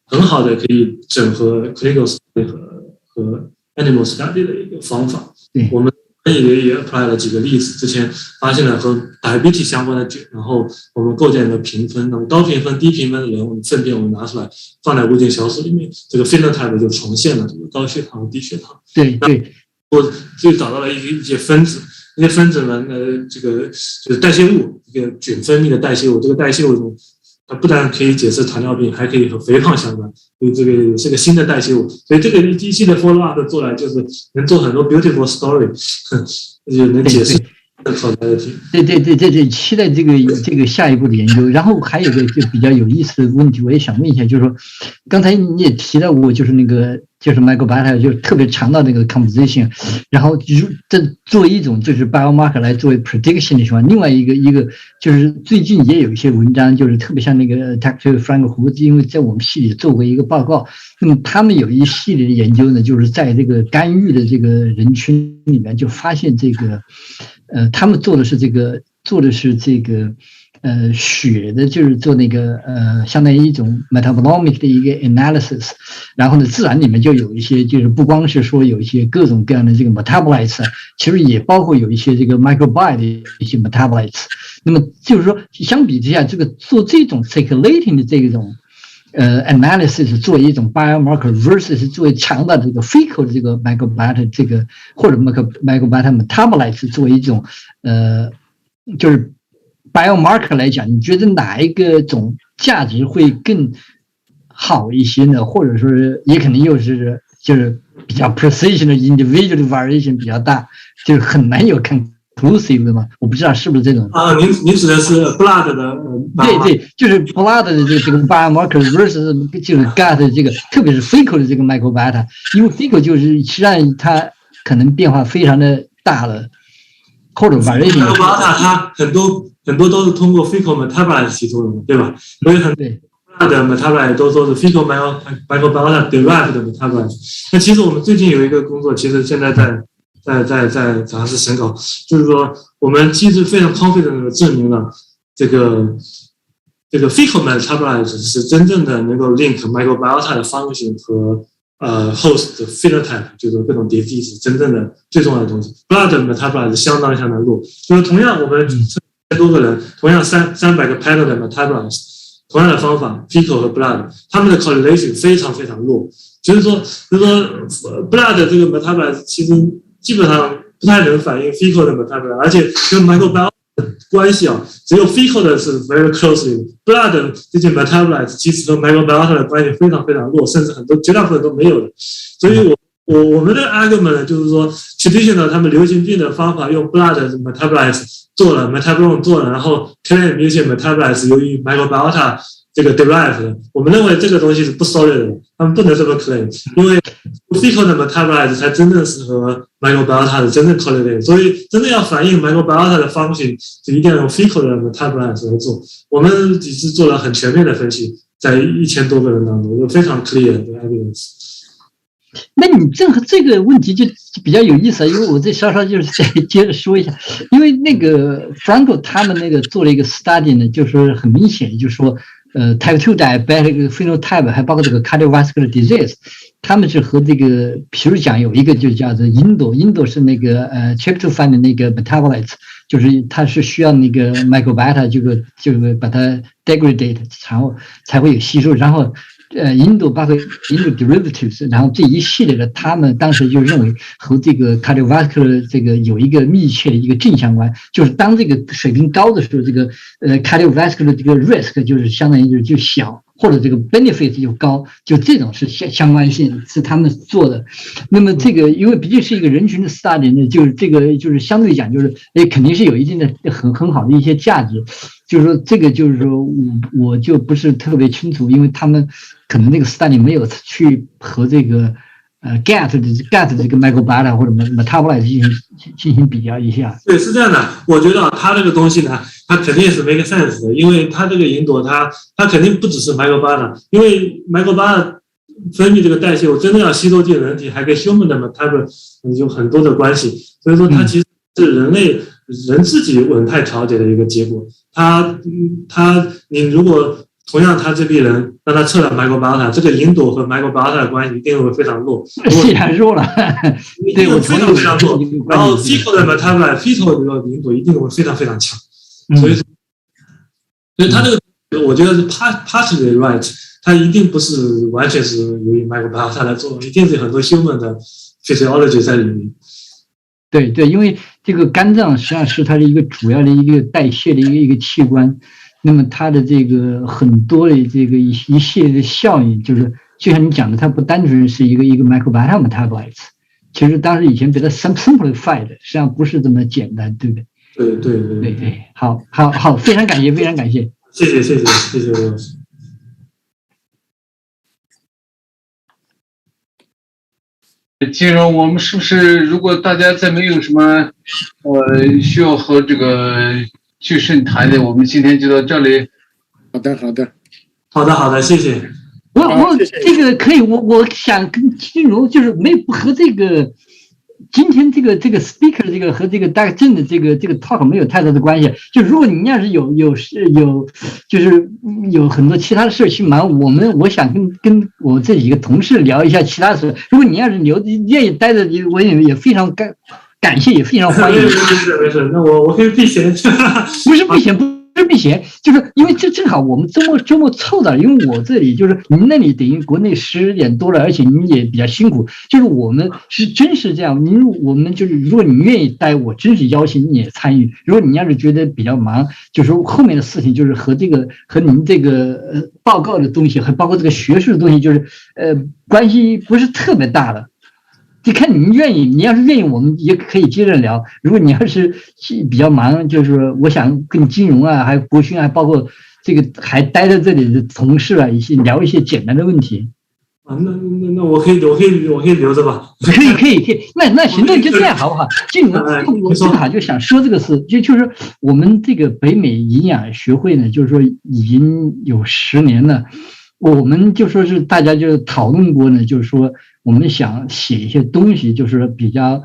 很好的可以整合 clinical study 和 animal study 的一个方法。我们也 apply 了几个例子，之前发现了和 diabetes 相关的菌，然后我们构建了评分，那么高评分、低评分的人，我们粪便我们拿出来放在无菌小组里面，这个 phenotype 就重现了这个高血糖和低血糖。对。我就找到了一些分子，那些分子呢，这个就是代谢物，一个菌分泌的代谢物。这个代谢物它不但可以解释糖尿病，还可以和肥胖相关，所以这个也是个新的代谢物。所以这个一系列 follow up 做来，就是能做很多 beautiful story， 就能解释。对，期待这个下一步的研究。然后还有一个就比较有意思的问题，我也想问一下，就是说，刚才你也提到过，就是那个就是 microbiota 就特别强调那个 composition， 然后这作为一种就是 biomarker 来作为 prediction 的情况。另外一个就是最近也有一些文章，就是特别像那个 Dr. Frank 胡子，因为在我们系里做过一个报告，那么他们有一系列的研究呢，就是在这个干预的这个人群里面就发现这个。他们做的是这个血的，就是做那个相当于一种 metabolomic 的一个 analysis， 然后呢，自然里面就有一些，就是不光是说有一些各种各样的这个 metabolites， 其实也包括有一些这个 microbiome 的一些 metabolites。那么就是说，相比之下，这个做这种 circulating 的这种analysis 作为一种 biomarker versus 作为强大的这个 fecal 的这个 microbiota 这个或者 microbiota metabolites 作为一种就是 biomarker 来讲，你觉得哪一个种价值会更好一些呢？或者说也可能又是就是比较 precision 的 individual variation 比较大，就是很难有conclusive 的嘛？我不知道是不是这种啊？您指的是 blood 的对，就是 blood 的这个 biomarker versus 就是 gut 的这个，特别是 fecal 的这个 microbiota， 因为 fecal 就是实际上它可能变化非常的大了，或者 variation。microbiota 它很多都是通过 fecal metabolite 起作用的，对吧？所以很多的 metabolite 都说是 fecal microbiota derived 的 metabolite。那其实我们最近有一个工作，其实现在在尝试审稿，就是说我们其实非常 confident 的证明了这个 fecal metabolite 是真正的能够 link microbiota 的 function 和host 的 phenotype， 就是各种 disease 真正的最重要的东西。blood metabolite 相当弱，就是同样我们1000多个人，同样300个 panel 的 metabolites， 同样的方法 fecal 和 blood， 他们的 correlation 非常弱。就是说 blood 这个 metabolite 其实基本上不太能反映 fecal 的 metabolite， 而且跟 microbiota 的关系只有 fecal 的是 very closely，blood 的这些 metabolites 其实和 microbiota 的关系非常弱，甚至绝大部分都没有的。所以我们的 argument 就是说 traditional 他们流行病的方法用 blood metabolites 做了 metabolome 做了，然后 claim 一些 metabolites 由于 microbiota 这个 derived 的，我们认为这个东西是不 solid 的，他们不能这么 claim， 因为 fecal 的 metabolites 才真正是和 microbiota 的真正 correlate， 所以真正要反映 microbiota 的 function， 就一定要用 fecal 的 metabolites 来做。我们只是做了很全面的分析，在1000多个人当中有非常 clear 的 evidence。那你这个问题就比较有意思，因为我这稍稍就是再接着说一下，因为那个 Franco 他们那个做了一个 study 呢，就是很明显，就是说type 2 diabetic phenotype 还包括这个 cardiovascular disease， 他们是和这个，比如讲有一个就叫做印度是那个tryptophan 的那个 metabolites， 就是它是需要那个 microbiota 这个把它 degradate， 然后才会有吸收，然后印度包括印度 derivatives， 然后这一系列的，他们当时就认为和这个 cardiovascular 这个有一个密切的一个正相关，就是当这个水平高的时候，这个cardiovascular 这个 risk 就是相当于就小，或者这个 benefit 就高，就这种是相关性是他们做的。那么这个因为毕竟是一个人群的 study 呢，就是这个就是相对讲就是肯定是有一定的很好的一些价值。就是说这个就是说我就不是特别清楚，因为他们可能那个 study 没有去和这个gut 的这个 microbiota 或者 metabolite 进行比较一下。对，是这样的，我觉得它这个东西呢，它肯定是 make sense 的，因为它这个引导它肯定不只是 microbiota， 因为 microbiota 分泌这个代谢，我真的要吸收进人体，还跟 human 的 metabolite 有很多的关系，所以说它其实是人自己稳态调节的一个结果。你如果同样他这批人让他测了 microbiota， 这个引导和 microbiota 的关系一定会非常弱，非常弱了，对，我非常弱。然后 fecal 的 metabolite fecal 的引导一定会非常强，所以他这个我觉得是 partially right， 他一定不是完全是由于 microbiota 来做，一定是很多 human 的 physiology 在里面。对，因为这个肝脏实际上是它的一个主要的一个代谢的一个器官，那么它的这个很多的这个一系列的效应，就是就像你讲的，它不单纯是一个 microbiota metabolites， 其实当时以前比较 simplified， 实际上不是这么简单，对不对？对，好，非常感谢，谢谢刘老师。金融，我们是不是如果大家再没有什么需要和这个Ju-Sheng谈的，我们今天就到这里。好的，谢谢。我这个可以，我想跟金融就是不和这个今天这个 speaker 这个和这个大正的这个 talk 没有太大的关系。就如果你要是有就是有很多其他的事去忙，我想跟我这几个同事聊一下其他的事。如果你要是愿意待着，我也非常感谢，也非常欢迎。没事，那我可以避嫌。不是避嫌，不是避嫌，就是因为这正好我们周末凑到，因为我这里就是您那里等于国内10点多了，而且您也比较辛苦，就是我们是真是这样。我们就是如果你愿意待，我真是邀请你也参与。如果你要是觉得比较忙，就是后面的事情就是和您这个报告的东西，和包括这个学术的东西，就是关系不是特别大的。就看你愿意，你要是愿意，我们也可以接着聊。如果你要是比较忙，就是我想跟金融啊，还有国勋啊，包括这个还待在这里的同事啊，聊一些简单的问题。啊，那我可以留着吧。可以。那行，那就这样好不好？金融，我正好就想说这个事，就是我们这个北美营养学会呢，就是说已经有10年了。我们就说是大家就讨论过呢，就是说我们想写一些东西，就是比较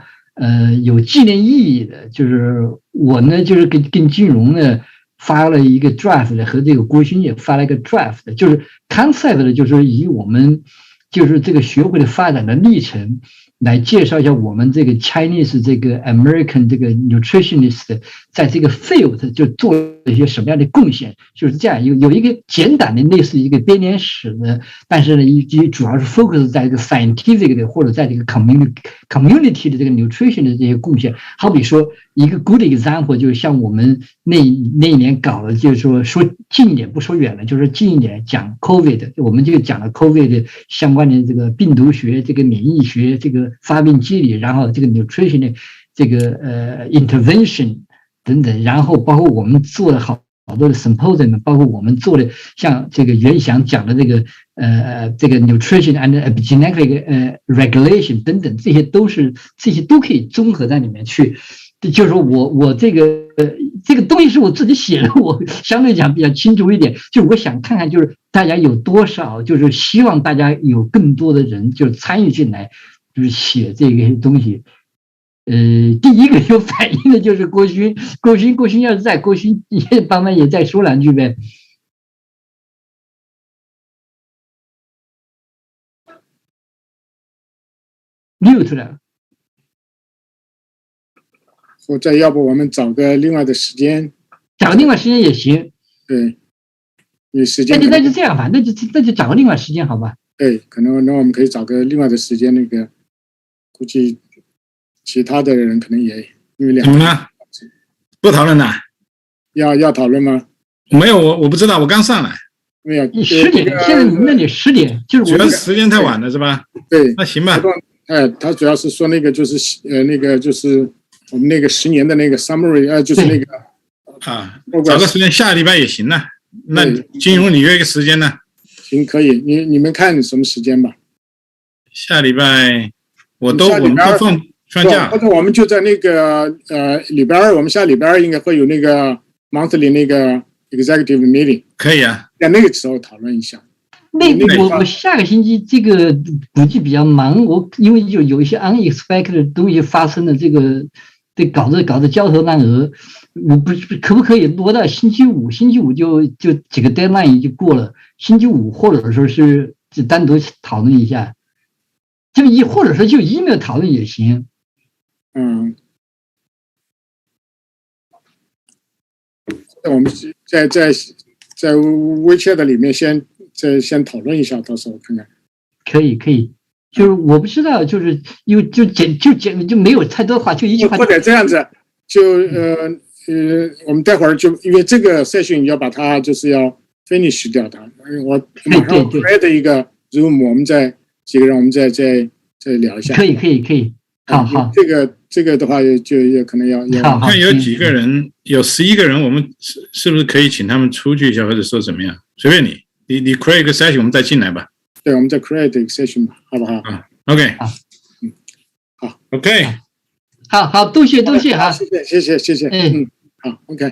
有纪念意义的。就是我呢，就是跟金融呢发了一个 draft 的，和这个国勋也发了一个 draft 的，就是 concept 的，就是以我们就是这个学会的发展的历程来介绍一下我们这个 Chinese 这个 American 这个 nutritionist 在这个 field 就做了一些什么样的贡献，就是这样有一个简短的类似一个编年史的，但是呢，以及主要是 focus 在这个 scientific 的或者在这个 community 的这个 nutrition 的这些贡献。好比说一个 good example， 就是像我们那一年搞的，就是说近一点不说远了，就是近一点讲 COVID， 我们就讲了 COVID 相关的这个病毒学、这个免疫学、这个发病机理，然后这个 nutrition 的这个intervention 等等，然后包括我们做了好多的 symposium， 包括我们做的像这个袁翔讲的这个nutrition and epigenetic regulation 等等，这些都可以综合在里面去。就是说我这个东西是我自己写的，我相对讲比较清楚一点。就我想看看，就是大家有多少，就是希望大家有更多的人就参与进来，就是写这个东西。第一个有反应的就是国勋要是在，国勋也慢慢也再说两句呗。mute 了。或者要不我们找个另外的时间，找个另外时间也行。对，有时间那就这样吧，那就找个另外时间好吧。对，可能那我们可以找个另外的时间，那个估计其他的人可能也因为怎么了？不讨论了？要讨论吗？没有，我不知道，我刚上来。没有，10点，现在你们那里10点，就是主要是时间太晚了，是吧？对，那行吧。他主要是说那个就是那个就是我们那个10年的那个 summary， 就是那个找个时间，下礼拜也行呢。那金融你约一个时间呢？行，可以，你们看什么时间吧。下礼拜我们都放假，或者我们就在那个礼拜2，我们下礼拜2应该会有那个 monthly 那个 executive meeting， 可以啊，在那个时候讨论一下。我下个星期这个估计比较忙，因为就有一些 unexpected 的东西发生了，这搞得焦头烂额。我可不可以挪到星期五？星期五就几个 deadline 就过了，星期五或者说是就单独讨论一下，或者说就 email 讨论也行。我们在 WeChat 里面先讨论一下，到时候看看。可以，就是我不知道，就是就没有太多话，就一句话。或者这样子，就我们待会儿就因为这个 session 要把它就是要 finish 掉它，我马上 create 一个 Zoom， 我们再几个人我们再聊一下。可以，好。这个的话就也可能要看有几个人，有11个人，我们是不是可以请他们出去一下，或者说怎么样？随便你 create 一个 session， 我们再进来吧。对，我们再 create 一个 session 吧，好不好？OK， 好 ，OK， 好，多谢哈，谢谢，好 ，OK。